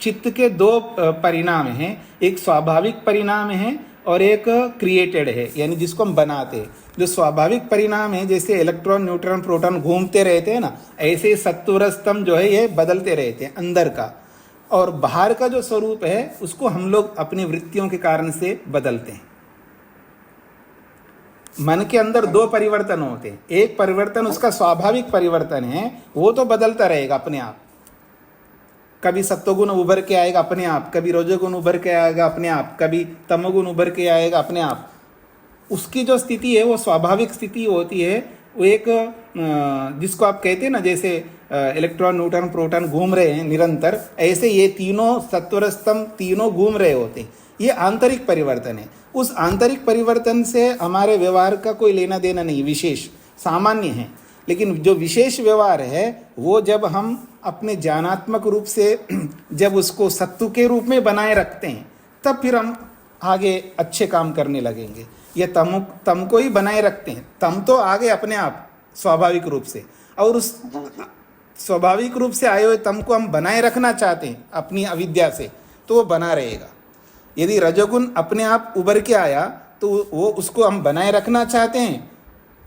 चित्त के दो परिणाम हैं, एक स्वाभाविक परिणाम है और एक क्रिएटेड है, यानी जिसको हम बनाते हैं। जो स्वाभाविक परिणाम है, जैसे इलेक्ट्रॉन, न्यूट्रॉन, प्रोटॉन घूमते रहते हैं ना, ऐसे सत्वरस्तम जो है ये बदलते रहते हैं अंदर का, और बाहर का जो स्वरूप है उसको हम लोग अपनी वृत्तियों के कारण से बदलते हैं। मन के अंदर दो परिवर्तन होते हैं, एक परिवर्तन उसका स्वाभाविक परिवर्तन है, वो तो बदलता रहेगा अपने आप। कभी सत्वगुण उभर के आएगा अपने आप, कभी रजोगुण उभर के आएगा अपने आप, कभी तमोगुण उभर के आएगा अपने आप। उसकी जो स्थिति है वो स्वाभाविक स्थिति होती है। वो एक जिसको आप कहते हैं ना, जैसे इलेक्ट्रॉन, न्यूट्रॉन, प्रोटॉन घूम रहे हैं निरंतर, ऐसे ये तीनों सत्वरस्तम तीनों घूम रहे होते हैं। ये आंतरिक परिवर्तन है। उस आंतरिक परिवर्तन से हमारे व्यवहार का कोई लेना देना नहीं, विशेष सामान्य है। लेकिन जो विशेष व्यवहार है वो जब हम अपने ज्ञानात्मक रूप से जब उसको सत्व के रूप में बनाए रखते हैं, तब फिर हम आगे अच्छे काम करने लगेंगे। ये तम को ही बनाए रखते हैं। तम तो आ गए अपने आप स्वाभाविक रूप से, और उस स्वाभाविक रूप से आए हुए तम को हम बनाए रखना चाहते हैं अपनी अविद्या से, तो वो बना रहेगा। यदि रजोगुण अपने आप उभर के आया तो वो उसको हम बनाए रखना चाहते हैं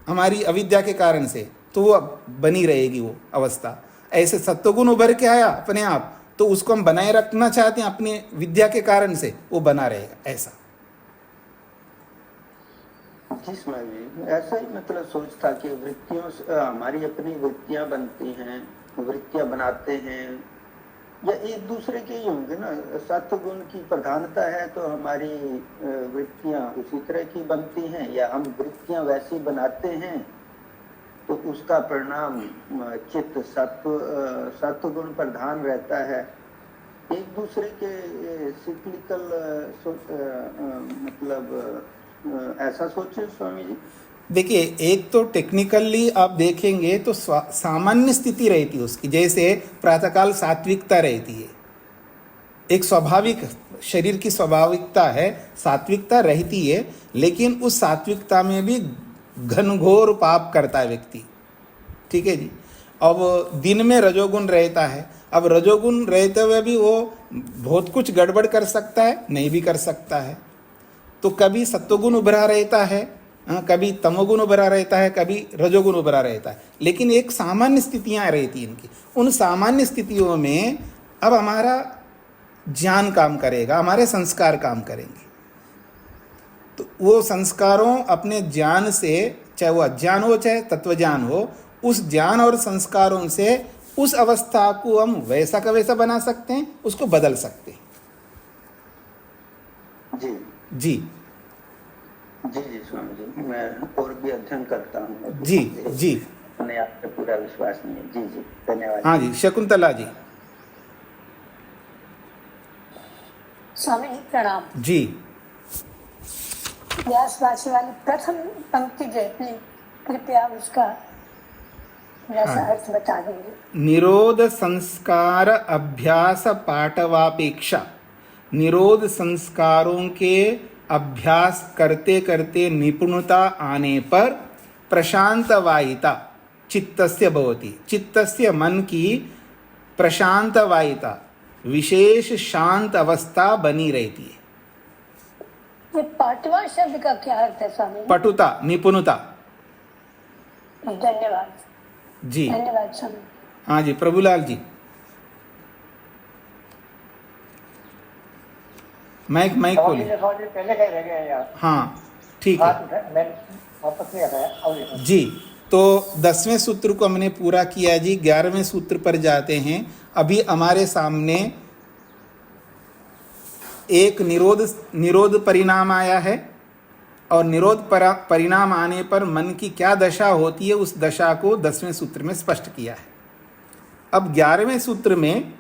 हमारी अविद्या के कारण से, तो वो बनी रहेगी वो अवस्था। ऐसे सत्वगुण उभर के आया अपने आप, तो उसको हम बनाए रखना चाहते हैं अपनी विद्या के कारण से, वो बना रहेगा। ऐसा जिसमें भी ऐसा ही मतलब सोचता कि वृत्तियों से हमारी अपनी वृत्तियां बनती हैं, वृत्तियां बनाते हैं, या एक दूसरे के ही होंगे ना। सत्वगुण की प्रधानता है तो हमारी वृत्तियां उसी तरह की बनती हैं, या हम वृत्तियां वैसी बनाते हैं तो उसका परिणाम चित्त सत्वगुण प्रधान रहता है। एक दूसरे के सिक्लिकल मतलब ऐसा सोचे स्वामी जी। देखिए, एक तो टेक्निकली आप देखेंगे तो सामान्य स्थिति रहती है उसकी, जैसे प्रातःकाल सात्विकता रहती है, एक स्वाभाविक शरीर की स्वाभाविकता है, सात्विकता रहती है, लेकिन उस सात्विकता में भी घनघोर पाप करता है व्यक्ति। ठीक है जी। अब दिन में रजोगुण रहता है, अब रजोगुण रहते हुए भी वो बहुत कुछ गड़बड़ कर सकता है, नहीं भी कर सकता है। तो कभी सत्वगुण उभरा रहता है, कभी तमोगुण उभरा रहता है, कभी रजोगुण उभरा रहता है, लेकिन एक सामान्य स्थितियां रहती इनकी। उन सामान्य स्थितियों में अब हमारा ज्ञान काम करेगा, हमारे संस्कार काम करेंगे। तो वो संस्कारों अपने ज्ञान से, चाहे वो अज्ञान हो चाहे तत्वज्ञान हो, उस ज्ञान और संस्कारों से उस अवस्था को हम वैसा का वैसा बना सकते हैं, उसको बदल सकते हैं। जी जी जी जी स्वामी जी, मैं और भी अध्ययन करता हूँ। जी जी, अपने आप पे पूरा विश्वास नहीं है। जी जी, धन्यवाद। हाँ जी, शकुंतला जी। स्वामी प्रणाम जी। व्यासवासी वाली प्रथम पंक्ति जो है, कृपया उसका वैसा अर्थ बता देंगे। निरोध संस्कार अभ्यास पाटवापेक्षा, निरोध संस्कारों के अभ्यास करते करते निपुणता आने पर प्रशांत वायिता चित्तस्य भवति। चित्तस्य मन की प्रशांत वायिता, विशेष शांत अवस्था बनी रहती है। ये पाटवा शब्द का क्या अर्थ है स्वामी? पटुता, निपुणता। धन्यवाद जी, धन्यवाद स्वामी। हाँ जी, प्रभुलाल जी। माइक खोलिए। पहले कह रह गए यार। हाँ ठीक है वापस नहीं आया जी। तो 10वें सूत्र को हमने पूरा किया जी। 11वें सूत्र पर जाते हैं। अभी हमारे सामने एक निरोध परिणाम आया है, और निरोध परिणाम आने पर मन की क्या दशा होती है, उस दशा को 10वें सूत्र में स्पष्ट किया है। अब 11वें सूत्र में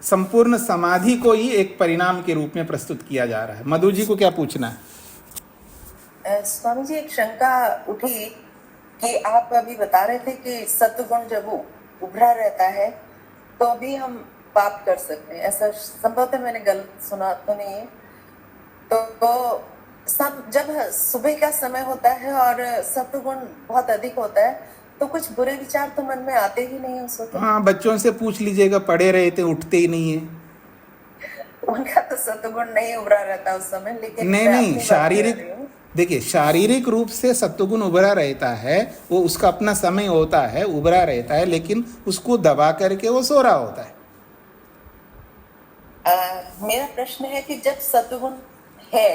संपूर्ण समाधि को ही एक परिणाम के रूप में प्रस्तुत किया जा रहा है। मधु जी को क्या पूछना है? स्वामी जी, एक शंका उठी कि आप अभी बता रहे थे कि सत्वगुण जब उभरा रहता है तो भी हम पाप कर सकते हैं, ऐसा संभवतः मैंने गलत सुना तो नहीं है? तो सब जब सुबह का समय होता है और सत्वगुण बहुत अधिक होता है तो कुछ बुरे विचार तो मन में आते ही नहीं उस वक्त। हाँ, बच्चों से पूछ लीजिएगा, पड़े रहते उठते ही नहीं है। उनका तो सत्वगुण नहीं उभरा रहता उस समय, लेकिन नहीं, शारीरिक, देखिए शारीरिक रूप से सत्वगुण उभरा रहता है, वो उसका अपना समय होता है, उभरा रहता है, लेकिन उसको दबा करके वो सो रहा होता है। मेरा प्रश्न है कि जब सत्वगुण है,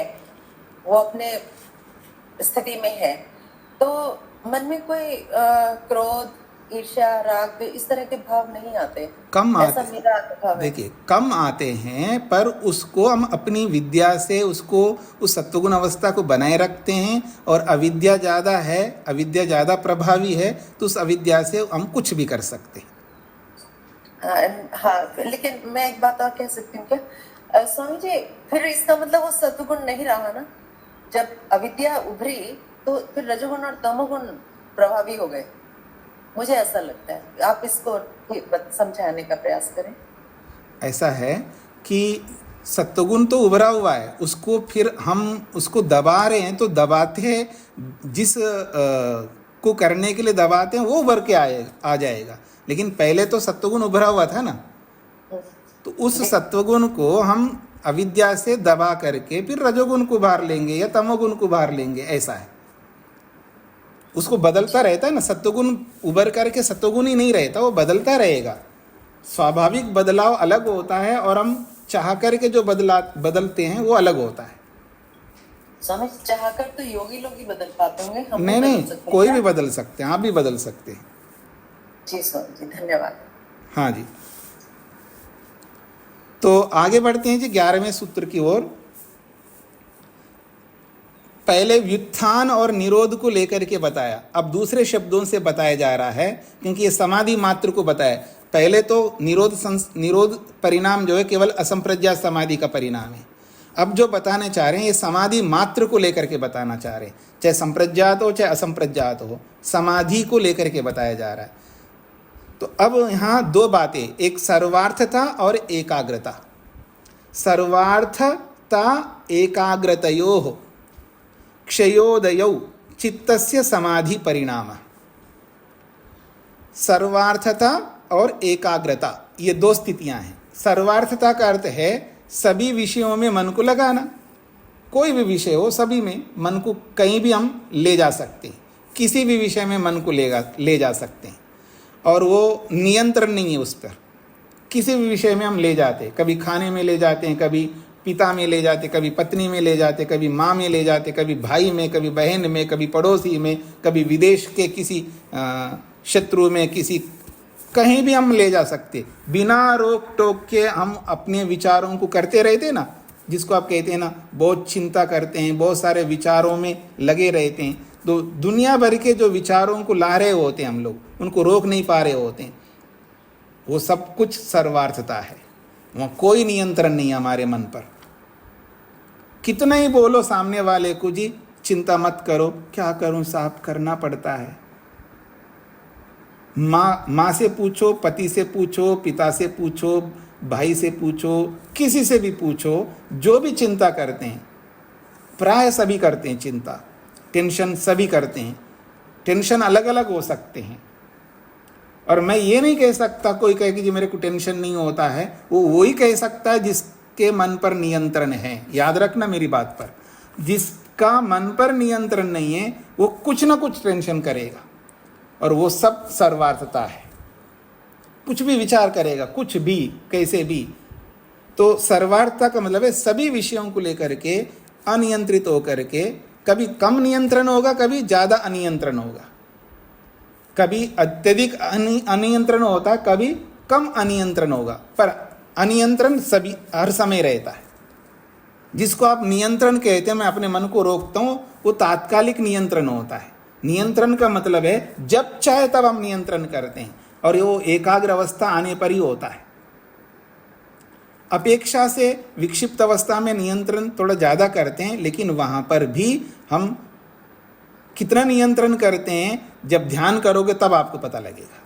वो अपने स्थिति में है, तो मन में कोई क्रोध, ईर्ष्या, राग, इस तरह के भाव नहीं आते? कम ऐसा आते, मेरा अनुभव है। देखिए कम आते हैं, पर उसको हम अपनी विद्या से उसको उस सत्वगुण अवस्था को बनाए रखते हैं, और अविद्या ज़्यादा है, अविद्या ज़्यादा प्रभावी है, तो उस अविद्या से हम कुछ भी कर सकते हैं। हाँ, लेकिन मैं एक बात और कह सकती हूँ क्या स्वामी जी? फिर इसका मतलब वो सत्वगुण नहीं रहा ना? जब अविद्या उभरी तो फिर रजोगुण और तमोगुण प्रभावी हो गए, मुझे ऐसा लगता है। आप इसको समझाने का प्रयास करें। ऐसा है कि सत्वगुण तो उभरा हुआ है, उसको फिर हम उसको दबा रहे हैं, तो दबाते हैं जिस को करने के लिए दबाते हैं वो उभर के आ जाएगा। लेकिन पहले तो सत्वगुण उभरा हुआ था ना, तो उस सत्वगुण को हम अविद्या से दबा करके फिर रजोगुण को उभार लेंगे या तमोगुण को उभार लेंगे, ऐसा है। उसको बदलता रहता है ना, सत्वगुण उभर करके सत्वगुण ही नहीं रहता, वो बदलता रहेगा। स्वाभाविक बदलाव अलग होता है और हम चाह करके जो बदलते हैं वो अलग होता है। स्वामी चाहकर तो योगी लोग ही बदल पाते होंगे, हम नहीं, कोई भी बदल सकते हैं, आप भी बदल सकते हैं। जी स्वामी जी, धन्यवाद। हाँ जी, तो आगे बढ़ते हैं जी 11वें सूत्र की ओर। पहले व्युत्थान और निरोध को लेकर के बताया, अब दूसरे शब्दों से बताया जा रहा है, क्योंकि ये समाधि मात्र को बताया। पहले तो निरोध परिणाम जो है केवल असंप्रज्ञात समाधि का परिणाम है। अब जो बताने चाह रहे हैं ये समाधि मात्र को लेकर के बताना चाह रहे हैं, चाहे संप्रज्ञात हो चाहे असंप्रज्ञात हो, समाधि को लेकर के बताया जा रहा है। तो अब यहाँ दो बातें, एक सर्वार्थता और एकाग्रता। सर्वार्थता एकाग्रतयोः क्षयोदयौ चित्तस्य समाधि परिणाम। सर्वार्थता और एकाग्रता ये दो स्थितियां हैं। सर्वार्थता का अर्थ है सभी विषयों में मन को लगाना, कोई भी विषय हो सभी में मन को कहीं भी हम ले जा सकते हैं, किसी भी विषय में मन को ले जा सकते हैं, और वो नियंत्रण नहीं है उस पर। किसी भी विषय में हम ले जाते हैं, कभी खाने में ले जाते हैं, कभी पिता में ले जाते, कभी पत्नी में ले जाते, कभी माँ में ले जाते, कभी भाई में, कभी बहन में, कभी पड़ोसी में, कभी विदेश के किसी शत्रु में, किसी कहीं भी हम ले जा सकते। बिना रोक टोक के हम अपने विचारों को करते रहते ना, जिसको आप कहते हैं ना बहुत चिंता करते हैं, बहुत सारे विचारों में लगे रहते हैं, तो दुनिया भर के जो विचारों को ला रहे होते हैं हम लोग, उनको रोक नहीं पा रहे होते हैं, वो सब कुछ सर्वार्थता है। वहाँ कोई नियंत्रण नहीं है हमारे मन पर। कितना ही बोलो सामने वाले को जी चिंता मत करो, क्या करूं साहब, करना पड़ता है। माँ से पूछो, पति से पूछो, पिता से पूछो, भाई से पूछो, किसी से भी पूछो, जो भी चिंता करते हैं, प्राय सभी करते हैं चिंता, टेंशन सभी करते हैं। टेंशन अलग अलग हो सकते हैं, और मैं ये नहीं कह सकता कोई कहे कि जी मेरे को टेंशन नहीं होता है, वो वही कह सकता है जिसके मन पर नियंत्रण है। याद रखना मेरी बात पर, जिसका मन पर नियंत्रण नहीं है वो कुछ ना कुछ टेंशन करेगा, और वो सब सर्वार्थता है। कुछ भी विचार करेगा, कुछ भी, कैसे भी। तो सर्वार्थता का मतलब है सभी विषयों को लेकर के अनियंत्रित होकर के, कभी कम नियंत्रण होगा, कभी ज़्यादा अनियंत्रण होगा, कभी अत्यधिक अनियंत्रण होता है, कभी कम अनियंत्रण होगा, पर अनियंत्रण सभी हर समय रहता है। जिसको आप नियंत्रण कहते हैं, मैं अपने मन को रोकता हूँ, वो तात्कालिक नियंत्रण होता है। नियंत्रण का मतलब है जब चाहे तब हम नियंत्रण करते हैं, और वो एकाग्र अवस्था आने पर ही होता है। अपेक्षा से विक्षिप्त अवस्था में नियंत्रण थोड़ा ज़्यादा करते हैं, लेकिन वहाँ पर भी हम कितना नियंत्रण करते हैं, जब ध्यान करोगे तब आपको पता लगेगा।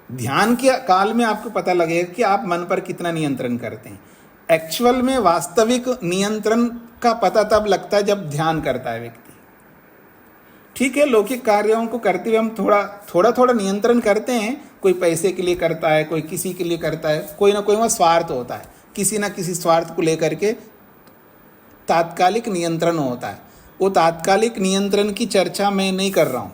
ध्यान के काल में आपको पता लगेगा कि आप मन पर कितना नियंत्रण करते हैं। एक्चुअल में वास्तविक नियंत्रण का पता तब लगता है जब ध्यान करता है व्यक्ति। ठीक है, लौकिक कार्यों को करते हुए हम थोड़ा नियंत्रण करते हैं, कोई पैसे के लिए करता है, कोई किसी के लिए करता है, कोई ना कोई वहाँ स्वार्थ होता है, किसी ना किसी स्वार्थ को लेकर के तात्कालिक नियंत्रण होता है। वो तात्कालिक नियंत्रण की चर्चा मैं नहीं कर रहा हूँ,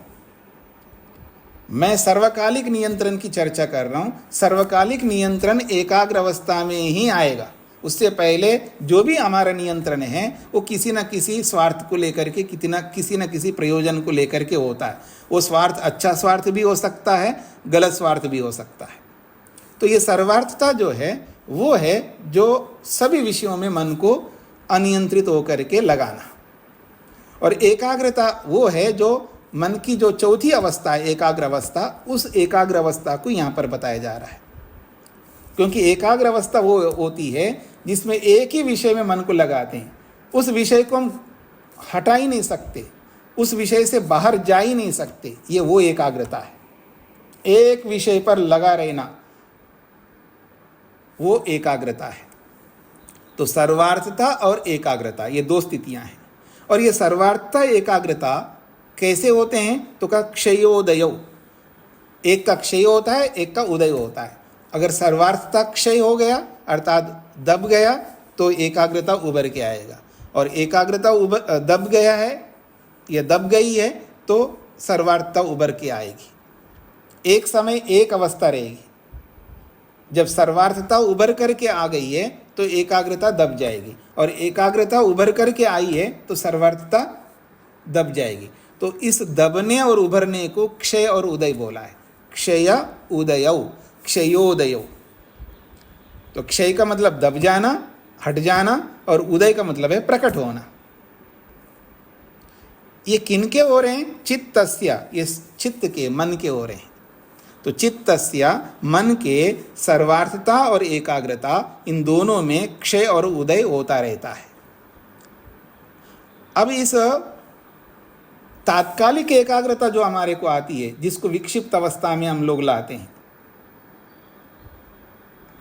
मैं सर्वकालिक नियंत्रण की चर्चा कर रहा हूँ। सर्वकालिक नियंत्रण एकाग्र अवस्था में ही आएगा। उससे पहले जो भी हमारा नियंत्रण है वो किसी न किसी स्वार्थ को लेकर के, किसी न किसी प्रयोजन को लेकर के होता है। वो स्वार्थ अच्छा स्वार्थ भी हो सकता है, गलत स्वार्थ भी हो सकता है। तो ये सर्वार्थता जो है वो है जो सभी विषयों में मन को अनियंत्रित होकर के लगाना, और एकाग्रता वो है जो मन की जो चौथी अवस्था है एकाग्र अवस्था, उस एकाग्र अवस्था को यहाँ पर बताया जा रहा है। क्योंकि एकाग्र अवस्था वो होती है जिसमें एक ही विषय में मन को लगाते हैं, उस विषय को हम हटा ही नहीं सकते, उस विषय से बाहर जा ही नहीं सकते। ये वो एकाग्रता है, एक विषय पर लगा रहना, वो एकाग्रता है। तो सर्वार्थता और एकाग्रता ये दो स्थितियां हैं। और ये सर्वार्थता एकाग्रता कैसे होते हैं? तो का क्षयोदय, एक का क्षय होता है, एक का उदय होता है। अगर सर्वार्थता क्षय हो गया अर्थात दब गया तो एकाग्रता उभर के आएगा, और एकाग्रता दब गया है या दब गई है तो सर्वार्थता उभर के आएगी। एक समय एक अवस्था रहेगी। जब सर्वार्थता उभर करके आ गई है तो एकाग्रता दब जाएगी, और एकाग्रता उभर करके आई है तो सर्वार्थता दब जाएगी। तो इस दबने और उभरने को क्षय और उदय बोला है। क्षय उदय, क्षयोदय। तो क्षय का मतलब दब जाना, हट जाना, और उदय का मतलब है प्रकट होना। ये किनके हो रहे हैं? चित्तस्य, ये चित्त के, मन के हो रहे हैं। तो चित्तस्य, मन के सर्वार्थता और एकाग्रता, इन दोनों में क्षय और उदय होता रहता है। अब इस तात्कालिक एकाग्रता जो हमारे को आती है, जिसको विक्षिप्त अवस्था में हम लोग लाते हैं,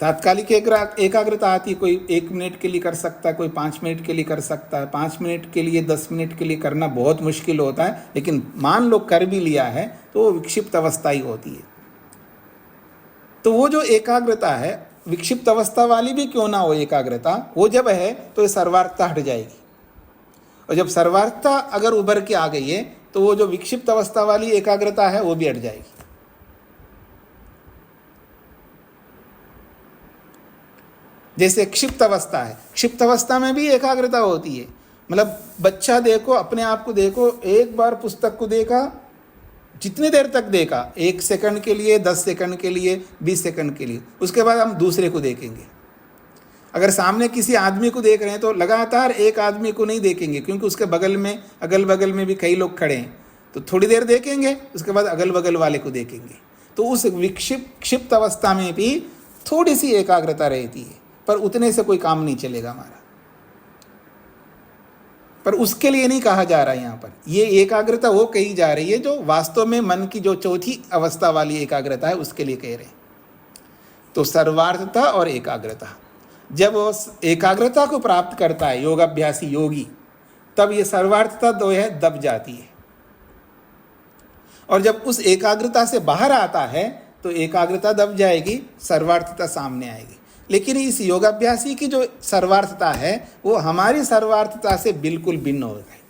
तात्कालिक एकाग्रता आती है। कोई 1 मिनट के लिए कर सकता है, कोई 5 मिनट के लिए कर सकता है। 5 मिनट के लिए 10 मिनट के लिए करना बहुत मुश्किल होता है, लेकिन मान लो कर भी लिया है तो वो विक्षिप्त अवस्था ही होती है। तो वो जो एकाग्रता है, विक्षिप्त अवस्था वाली भी क्यों ना हो एकाग्रता, वो जब है तो ये सर्वार्थता हट जाएगी। और जब सर्वार्थता अगर उभर के आ गई है तो वो जो विक्षिप्त अवस्था वाली एकाग्रता है वो भी हट जाएगी। जैसे क्षिप्त अवस्था है, क्षिप्त अवस्था में भी एकाग्रता होती है। मतलब बच्चा देखो, अपने आप को देखो, एक बार पुस्तक को देखा, जितनी देर तक देखा, 1 सेकंड के लिए, 10 सेकंड के लिए, 20 सेकंड के लिए, उसके बाद हम दूसरे को देखेंगे। अगर सामने किसी आदमी को देख रहे हैं तो लगातार एक आदमी को नहीं देखेंगे, क्योंकि उसके बगल में, अगल बगल में भी कई लोग खड़े हैं। तो थोड़ी देर देखेंगे, उसके बाद अगल बगल वाले को देखेंगे। तो उस क्षिप्त अवस्था में भी थोड़ी सी एकाग्रता रहती है, पर उतने से कोई काम नहीं चलेगा हमारा। पर उसके लिए नहीं कहा जा रहा है यहाँ पर। ये एकाग्रता वो कही जा रही है जो वास्तव में मन की जो चौथी अवस्था वाली एकाग्रता है, उसके लिए कह रहे हैं। तो सर्वार्थता और एकाग्रता, जब वो एकाग्रता को प्राप्त करता है योगाभ्यासी योगी, तब ये सर्वार्थता जो है दब जाती है। और जब उस एकाग्रता से बाहर आता है तो एकाग्रता दब जाएगी, सर्वार्थता सामने आएगी। लेकिन इस योगाभ्यासी की जो सर्वार्थता है वो हमारी सर्वार्थता से बिल्कुल भिन्न हो गई।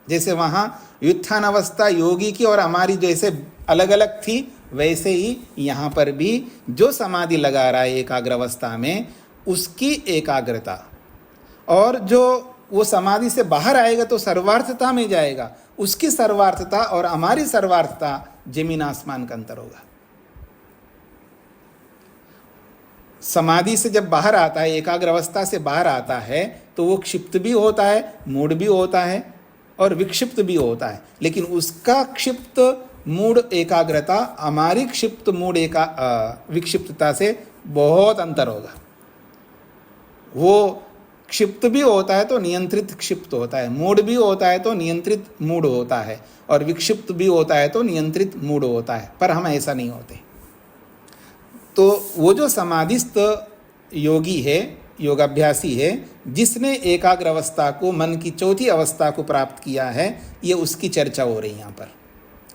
जैसे वहाँ व्युत्थान अवस्था योगी की और हमारी जैसे अलग अलग थी, वैसे ही यहाँ पर भी जो समाधि लगा रहा है एकाग्र अवस्था में, उसकी एकाग्रता, और जो वो समाधि से बाहर आएगा तो सर्वार्थता में जाएगा, उसकी सर्वार्थता और हमारी सर्वार्थता जमीन आसमान का अंतर होगा। समाधि से जब बाहर आता है, एकाग्र अवस्था से बाहर आता है, तो वो क्षिप्त भी होता है, मूढ़ भी होता है और विक्षिप्त भी होता है। लेकिन उसका क्षिप्त मूढ़ एकाग्रता हमारी क्षिप्त मूढ़ विक्षिप्तता से बहुत अंतर होगा। वो क्षिप्त भी होता है तो नियंत्रित क्षिप्त होता है, मूढ़ भी होता है तो नियंत्रित मूढ़ होता है, और विक्षिप्त भी होता है तो नियंत्रित मूढ़ होता है। पर हम ऐसा नहीं होते। तो वो जो समाधिस्थ योगी है, योगाभ्यासी है, जिसने एकाग्र अवस्था को, मन की चौथी अवस्था को प्राप्त किया है, ये उसकी चर्चा हो रही है यहाँ पर।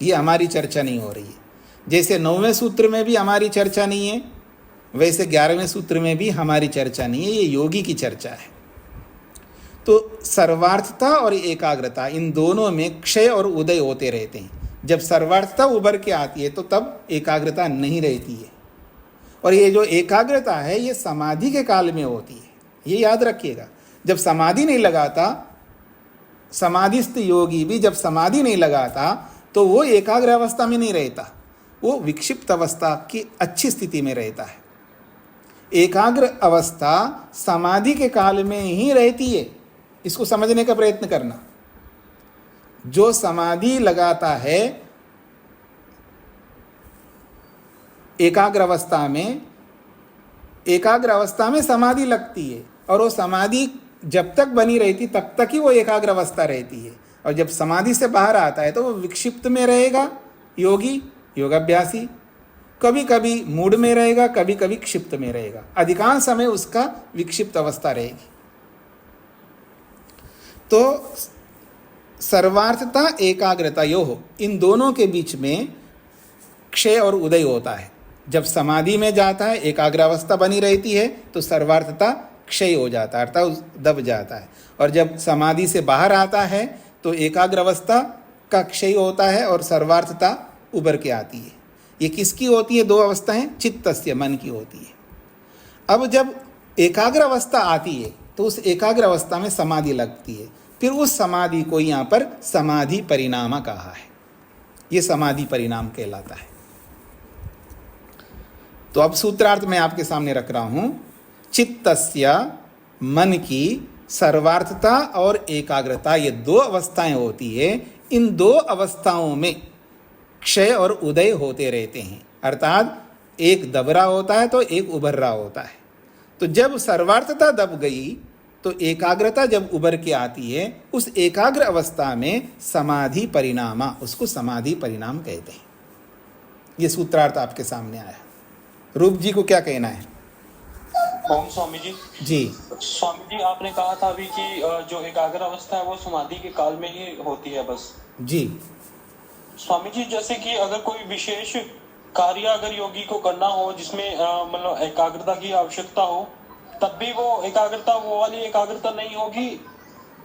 ये हमारी चर्चा नहीं हो रही है। जैसे 9वें सूत्र में भी हमारी चर्चा नहीं है, वैसे 11वें सूत्र में भी हमारी चर्चा नहीं है। ये योगी की चर्चा है। तो सर्वार्थता और एकाग्रता, इन दोनों में क्षय और उदय होते रहते हैं। जब सर्वार्थता उभर के आती है तो तब एकाग्रता नहीं रहती है। और ये जो एकाग्रता है ये समाधि के काल में होती है, ये याद रखिएगा। जब समाधि नहीं लगाता, समाधिस्थ योगी भी जब समाधि नहीं लगाता तो वो एकाग्र अवस्था में नहीं रहता, वो विक्षिप्त अवस्था की अच्छी स्थिति में रहता है। एकाग्र अवस्था समाधि के काल में ही रहती है, इसको समझने का प्रयत्न करना। जो समाधि लगाता है एकाग्र अवस्था में समाधि लगती है, और वो समाधि जब तक बनी रहती तब तक ही वो एकाग्र अवस्था रहती है। और जब समाधि से बाहर आता है तो वो विक्षिप्त में रहेगा योगी, योगाभ्यासी। कभी कभी मूड में रहेगा, कभी कभी क्षिप्त में रहेगा, अधिकांश समय उसका विक्षिप्त अवस्था रहेगी। तो सर्वार्थता एकाग्रता यो, इन दोनों के बीच में क्षय और उदय होता है। जब समाधि में जाता है, एकाग्रावस्था बनी रहती है, तो सर्वार्थता क्षय हो जाता है, अर्थात दब जाता है। और जब समाधि से बाहर आता है तो एकाग्रावस्था का क्षय होता है और सर्वार्थता उभर के आती है। ये किसकी होती है? दो अवस्थाएं चित्तस्य, मन की होती है। अब जब एकाग्र अवस्था आती है तो उस एकाग्र अवस्था में समाधि लगती है, फिर उस समाधि को यहाँ पर समाधि परिणाम कहा है। ये समाधि परिणाम कहलाता है। तो अब सूत्रार्थ मैं आपके सामने रख रहा हूं। चित्तस्य, मन की सर्वार्थता और एकाग्रता, ये दो अवस्थाएं होती है। इन दो अवस्थाओं में क्षय और उदय होते रहते हैं, अर्थात एक दब रहा होता है तो एक उभर रहा होता है। तो जब सर्वार्थता दब गई तो एकाग्रता जब उभर के आती है, उस एकाग्र अवस्था में समाधि परिणामा, उसको समाधि परिणाम कहते हैं। ये सूत्रार्थ आपके सामने आया। रूप जी को क्या कहना है? ओम स्वामी जी। जी स्वामी जी, आपने कहा था अभी कि जो एकाग्र अवस्था है वो समाधि के काल में ही होती है बस। जी स्वामी जी, जैसे कि अगर कोई विशेष कार्य अगर योगी को करना हो जिसमें मतलब एकाग्रता की आवश्यकता हो, तब भी वो एकाग्रता, वो वाली एकाग्रता नहीं होगी,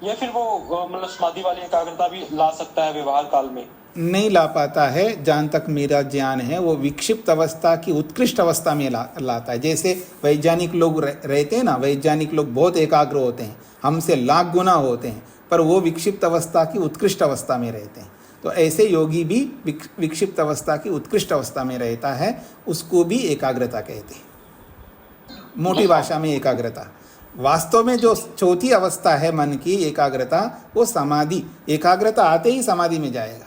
या फिर वो मतलब समाधि वाली एकाग्रता भी ला सकता है व्यवहार काल में? नहीं ला पाता है। जहाँ तक मेरा ज्ञान है, वो विक्षिप्त अवस्था की उत्कृष्ट अवस्था में लाता है। जैसे वैज्ञानिक लोग रहते हैं ना, वैज्ञानिक लोग बहुत एकाग्र होते हैं, हमसे लाख गुना होते हैं, पर वो विक्षिप्त अवस्था की उत्कृष्ट अवस्था में रहते हैं। तो ऐसे योगी भी विक्षिप्त अवस्था की उत्कृष्ट अवस्था में रहता है, उसको भी एकाग्रता कहते हैं। मोटी भाषा में एकाग्रता। वास्तव में जो चौथी अवस्था है मन की एकाग्रता, वो समाधि, एकाग्रता आते ही समाधि में जाएगा।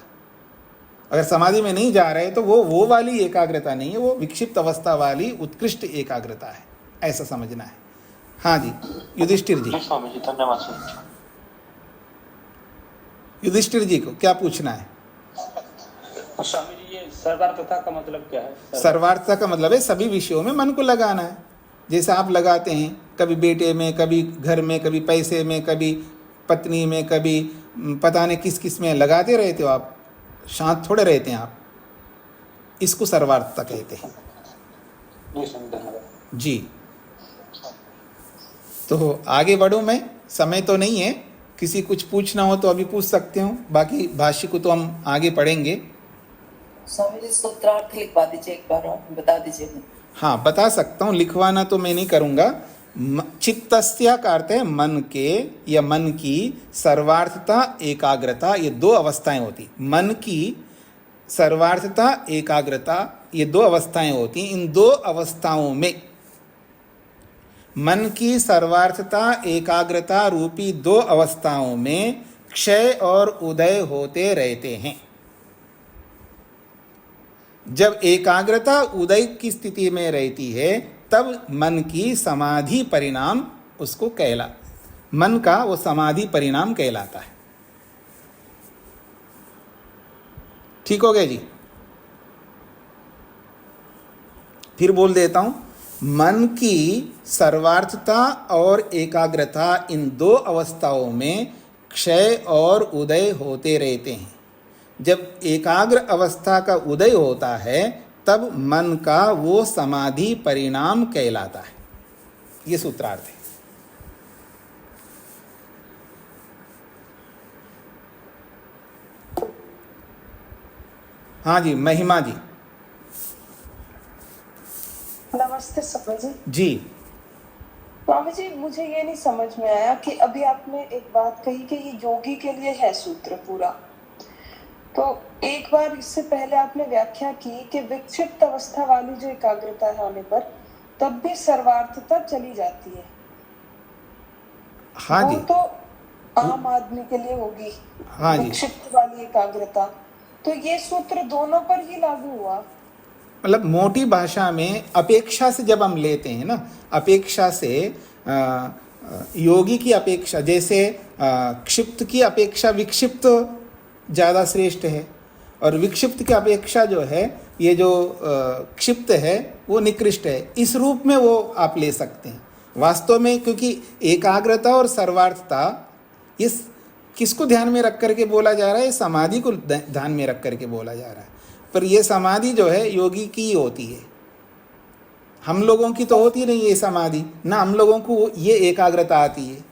अगर समाधि में नहीं जा रहे तो वो वाली एकाग्रता नहीं है, वो विक्षिप्त अवस्था वाली उत्कृष्ट एकाग्रता है, ऐसा समझना है। हाँ जी, युधिष्ठिर जी। स्वामी जी, धन्यवाद स्वामी। युधिष्ठिर जी को क्या पूछना है? स्वामी जी, ये सर्वार्थता का मतलब क्या है? सर्वार्थता का मतलब है सभी विषयों में मन को लगाना है। जैसे आप लगाते हैं, कभी बेटे में, कभी घर में, कभी पैसे में, कभी पत्नी में, कभी पता नहीं किस किस में लगाते रहते हो आप, शांत थोड़े रहते हैं आप। इसको सर्वार्थता कहते हैं। जी, तो आगे बढ़ूं मैं, समय तो नहीं है। किसी कुछ पूछना हो तो अभी पूछ सकते हो, बाकी भाष्य को तो हम आगे पढ़ेंगे। स्वामी जी, सूत्रार्थ लिखवा दीजिए एक बार और बता दीजिए। हाँ, बता सकता हूँ, लिखवाना तो मैं नहीं करूँगा। चित्तस्य का अर्थ है मन के या मन की सर्वार्थता एकाग्रता, ये दो अवस्थाएं होती। मन की सर्वार्थता एकाग्रता, ये दो अवस्थाएं होती। इन दो अवस्थाओं में मन की सर्वार्थता एकाग्रता रूपी दो अवस्थाओं में क्षय और उदय होते रहते हैं। जब एकाग्रता उदय की स्थिति में रहती है तब मन की समाधि परिणाम उसको मन का वो समाधि परिणाम कहलाता है। ठीक हो गया जी? फिर बोल देता हूं, मन की सर्वार्थता और एकाग्रता, इन दो अवस्थाओं में क्षय और उदय होते रहते हैं। जब एकाग्र अवस्था का उदय होता है तब मन का वो समाधि परिणाम कहलाता है। ये सूत्रार्थ है। हाँ जी, महिमा जी। नमस्ते स्वामी जी। जी स्वामी जी, मुझे ये नहीं समझ में आया कि अभी आपने एक बात कही कि ये योगी के लिए है सूत्र पूरा, तो एक बार इससे पहले आपने व्याख्या की कि विक्षिप्त अवस्था वाली जो एकाग्रता है होने पर तब भी सर्वार्थता चली जाती है। हाँ जी, वो तो आम आदमी के लिए होगी। हाँ जी, विक्षिप्त वाली एकाग्रता, तो ये सूत्र दोनों पर ही लागू हुआ। मतलब मोटी भाषा में अपेक्षा से जब हम लेते हैं ना, अपेक्षा से योगी की अपेक्षा, जैसे क्षिप्त की अपेक्षा विक्षिप्त ज़्यादा श्रेष्ठ है, और विक्षिप्त की अपेक्षा जो है ये जो क्षिप्त है वो निकृष्ट है, इस रूप में वो आप ले सकते हैं वास्तव में। क्योंकि एकाग्रता और सर्वार्थता इस किसको ध्यान में रख करके बोला जा रहा है? समाधि को ध्यान में रख करके बोला जा रहा है। पर ये समाधि जो है योगी की होती है, हम लोगों की तो होती नहीं ये समाधि, ना हम लोगों को ये एकाग्रता आती है।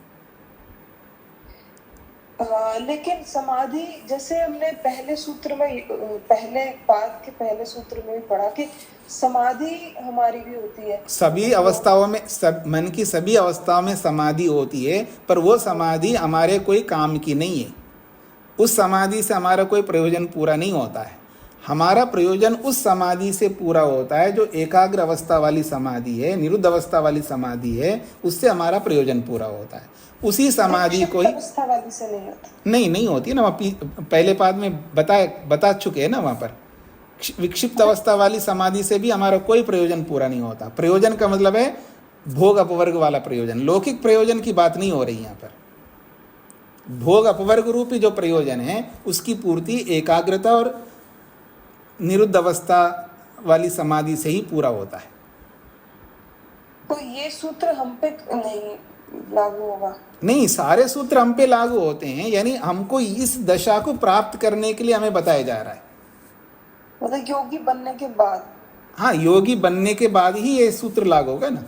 लेकिन समाधि जैसे हमने पहले सूत्र में, पहले पाद के पहले सूत्र में भी पढ़ा कि समाधि हमारी भी होती है। सभी अवस्थाओं में, मन की सभी अवस्थाओं में समाधि होती है, पर वो समाधि हमारे कोई काम की नहीं है। उस समाधि से हमारा कोई प्रयोजन पूरा नहीं होता है। हमारा प्रयोजन उस समाधि से पूरा होता है जो एकाग्र अवस्था वाली समाधि है, निरुद्ध अवस्था वाली समाधि है, उससे हमारा प्रयोजन पूरा होता है। उसी समाधि को ही अवस्था वाली से नहीं होती, नहीं होती ना, पहले पाद में बता चुके हैं ना वहाँ पर। विक्षिप्त अवस्था वाली समाधि से भी हमारा कोई प्रयोजन पूरा नहीं होता। प्रयोजन का मतलब है भोग अपवर्ग वाला प्रयोजन, लौकिक प्रयोजन की बात नहीं हो रही यहाँ पर। भोग अपवर्ग रूपी जो प्रयोजन है उसकी पूर्ति एकाग्रता और निरुद्ध अवस्था वाली समाधि से ही पूरा होता है। तो ये सूत्र हम पे नहीं लागू होगा? नहीं, सारे सूत्र हम पे लागू होते हैं, यानी हमको इस दशा को प्राप्त करने के लिए हमें बताया जा रहा है। मतलब योगी बनने के बाद? हाँ, योगी बनने के बाद ही ये सूत्र लागू होगा ना।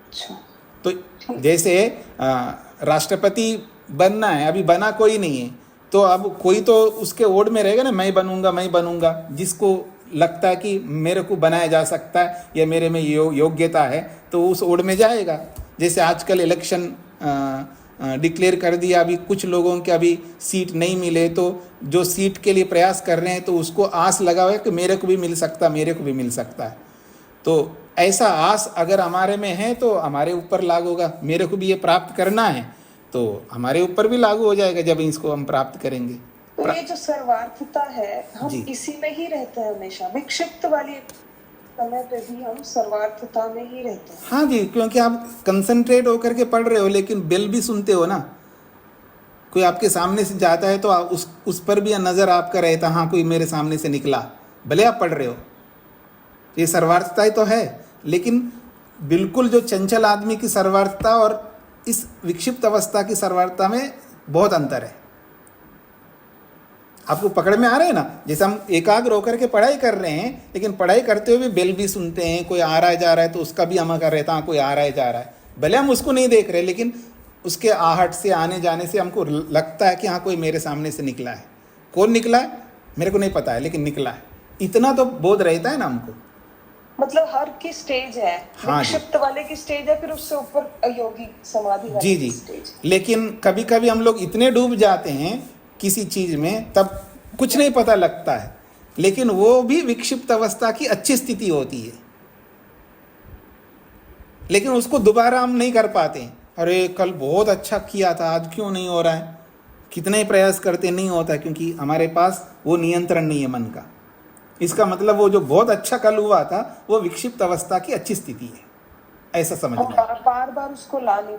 अच्छा। तो जैसे राष्ट्रपति बनना है, अभी बना कोई नहीं है, तो अब कोई तो उसके ओड में रहेगा ना, मैं बनूंगा। जिसको लगता है कि मेरे को बनाया जा सकता है या मेरे में योग्यता है तो उस ओड में जाएगा। जैसे आजकल इलेक्शन डिक्लेयर कर दिया, अभी कुछ लोगों के अभी सीट नहीं मिले, तो जो सीट के लिए प्रयास कर रहे हैं तो उसको आस लगा हुआ है कि मेरे को भी मिल सकता है। तो ऐसा आस अगर हमारे में है तो हमारे ऊपर लागू होगा। मेरे को भी ये प्राप्त करना है तो हमारे ऊपर भी लागू हो जाएगा जब इसको हम प्राप्त करेंगे। तो ये जो सर्वार्थता है, हम इसी में ही रहते हैं हमेशा, विक्षिप्त वाली समय पे भी हम सर्वार्थता में ही रहते हैं। हाँ जी, क्योंकि आप कंसंट्रेट होकर के पढ़ रहे हो, लेकिन बेल भी सुनते हो ना। कोई आपके सामने से जाता है तो उस पर भी नज़र आपका रहता, हाँ कोई मेरे सामने से निकला, भले आप पढ़ रहे हो। ये सर्वार्थता ही तो है, लेकिन बिल्कुल जो चंचल आदमी की सर्वार्थता और इस विक्षिप्त अवस्था की सर्वार्थता में बहुत अंतर है। आपको पकड़ में आ रहे हैं ना? जैसे हम एकाग्र होकर के पढ़ाई कर रहे हैं, लेकिन पढ़ाई करते हुए भी बेल भी सुनते हैं, कोई आ रहा है जा रहा है तो उसका भी हम कर रहता है, कोई आ रहा है जा रहा है, भले हम उसको नहीं देख रहे, लेकिन उसके आहट से, आने जाने से हमको लगता है कि हाँ कोई मेरे सामने से निकला है। कौन निकला है मेरे को नहीं पता है, लेकिन निकला है, इतना तो बोध रहता है ना हमको। मतलब हर की स्टेज है। हाँ, विक्षिप्त वाले की स्टेज है, फिर उससे ऊपर योगी समाधि वाले की स्टेज। लेकिन कभी कभी हम लोग इतने डूब जाते हैं किसी चीज में, तब कुछ नहीं पता लगता है, लेकिन वो भी विक्षिप्त अवस्था की अच्छी स्थिति होती है, लेकिन उसको दोबारा हम नहीं कर पाते। अरे कल बहुत अच्छा किया था, आज क्यों नहीं हो रहा है? कितने ही प्रयास करते नहीं होता, क्योंकि हमारे पास वो नियंत्रण नहीं है मन का। इसका मतलब वो जो बहुत अच्छा कल हुआ था वो विक्षिप्त अवस्था की अच्छी स्थिति है, ऐसा समझना। बार उसको ला नहीं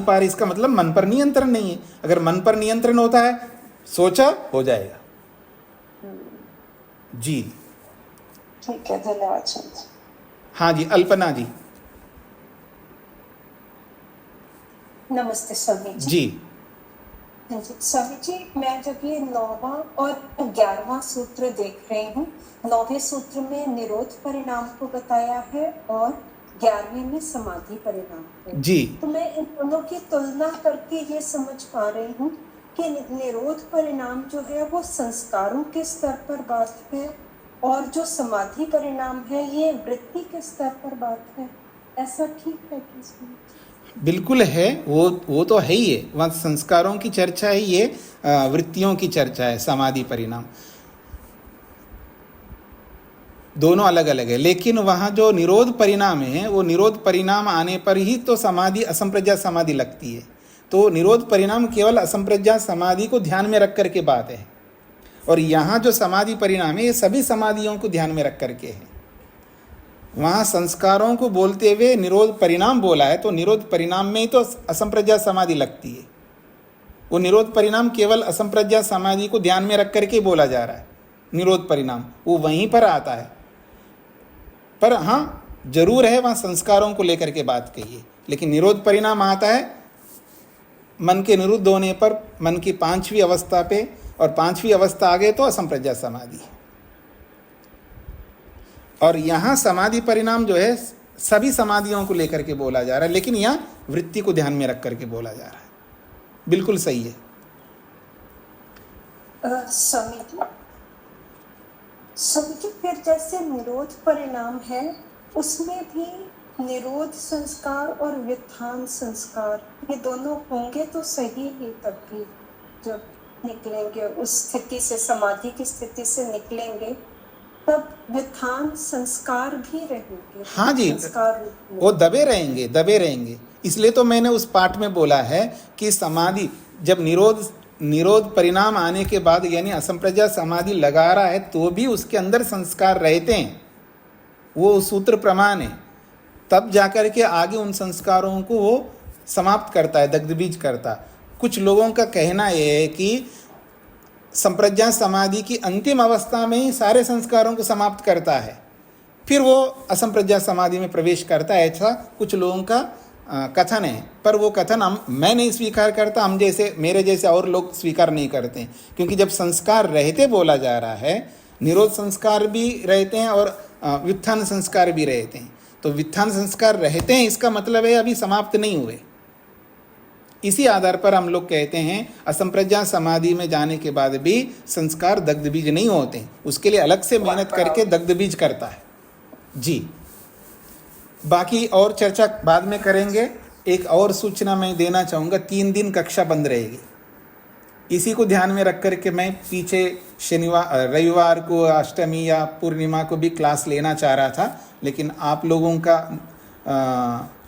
पा रहे, इसका मतलब मन पर नियंत्रण नहीं है। अगर मन पर नियंत्रण होता है, सोचा हो जाएगा। जी ठीक है, धन्यवाद संत। हाँ जी, अल्पना जी। नमस्ते स्वामी जी। स्वामी जी, मैं जब ये 9वां और 11वां सूत्र देख रही हूँ, 9वें सूत्र में निरोध परिणाम को बताया है और 11वें में समाधि परिणाम को। जी। तो मैं इन दोनों की तुलना करके ये समझ पा रही हूँ कि निरोध परिणाम जो है वो संस्कारों के स्तर पर बात है, और जो समाधि परिणाम है ये वृत्ति के स्तर पर बात है। ऐसा ठीक है कि इसमें? बिल्कुल है, वो तो है ही है। वहाँ संस्कारों की चर्चा है, ये वृत्तियों की चर्चा है। समाधि परिणाम दोनों अलग अलग है, लेकिन वहाँ जो निरोध परिणाम है, वो निरोध परिणाम आने पर ही तो समाधि, असंप्रज्ञात समाधि लगती है। तो निरोध परिणाम केवल असंप्रज्ञात समाधि को ध्यान में रख करके बात है, और यहाँ जो समाधि परिणाम है ये सभी समाधियों को ध्यान में रख करके है। वहाँ संस्कारों को बोलते हुए निरोध परिणाम बोला है, तो निरोध परिणाम में ही तो असंप्रज्ञात समाधि लगती है। वो निरोध परिणाम केवल असंप्रज्ञात समाधि को ध्यान में रख करके बोला जा रहा है। निरोध परिणाम वो वहीं पर आता है, पर हाँ जरूर है वहाँ संस्कारों को लेकर के बात कही है। लेकिन निरोध परिणाम आता है मन के निरुद्ध होने पर, मन की 5वीं अवस्था पे, और 5वीं अवस्था आ गए तो असंप्रज्ञात समाधि है। और यहाँ समाधि परिणाम जो है सभी समाधियों को लेकर के बोला जा रहा है, लेकिन यहाँ वृत्ति को ध्यान में रख करके बोला जा रहा है। बिल्कुल सही है। स्वामी जी फिर जैसे निरोध परिणाम है उसमें भी निरोध संस्कार और व्युत्थान संस्कार ये दोनों होंगे तो सही ही, तब भी जब निकलेंगे उस स्थिति से, समाधि की स्थिति से निकलेंगे, तब व्युत्थान संस्कार भी रहेंगे। हाँ जी, संस्कार वो दबे रहेंगे। इसलिए तो मैंने उस पाठ में बोला है कि समाधि जब निरोध परिणाम आने के बाद यानी असंप्रज्ञात समाधि लगा रहा है तो भी उसके अंदर संस्कार रहते हैं, वो सूत्र प्रमाण है। तब जाकर के आगे उन संस्कारों को वो समाप्त करता है, दग्धबीज करता। कुछ लोगों का कहना यह है कि संप्रज्ञात समाधि की अंतिम अवस्था में ही सारे संस्कारों को समाप्त करता है, फिर वो असंप्रज्ञात समाधि में प्रवेश करता है। ऐसा कुछ लोगों का कथन है, पर वो कथन मैं नहीं स्वीकार करता, मेरे जैसे और लोग स्वीकार नहीं करते। क्योंकि जब संस्कार रहते बोला जा रहा है, निरोध संस्कार भी रहते हैं और व्युत्थान संस्कार भी रहते हैं, तो व्युत्थान संस्कार रहते हैं इसका मतलब है अभी समाप्त नहीं हुए। इसी आधार पर हम लोग कहते हैं असंप्रज्ञात समाधि में जाने के बाद भी संस्कार दग्धबीज नहीं होते, उसके लिए अलग से मेहनत करके दग्धबीज करता है। जी, बाकी और चर्चा बाद में करेंगे। एक और सूचना मैं देना चाहूँगा, 3 दिन कक्षा बंद रहेगी। इसी को ध्यान में रख कर के मैं पीछे रविवार को, अष्टमी या पूर्णिमा को भी क्लास लेना चाह रहा था, लेकिन आप लोगों का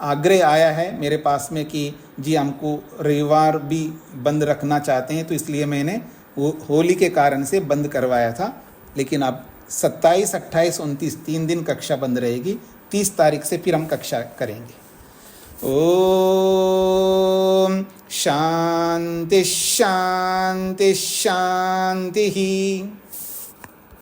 आग्रह आया है मेरे पास में कि जी हमको रविवार भी बंद रखना चाहते हैं, तो इसलिए मैंने वो होली के कारण से बंद करवाया था। लेकिन अब 27, 28, 29 3 दिन कक्षा बंद रहेगी। 30 तारीख से फिर हम कक्षा करेंगे। ओम शांति शांति शांति।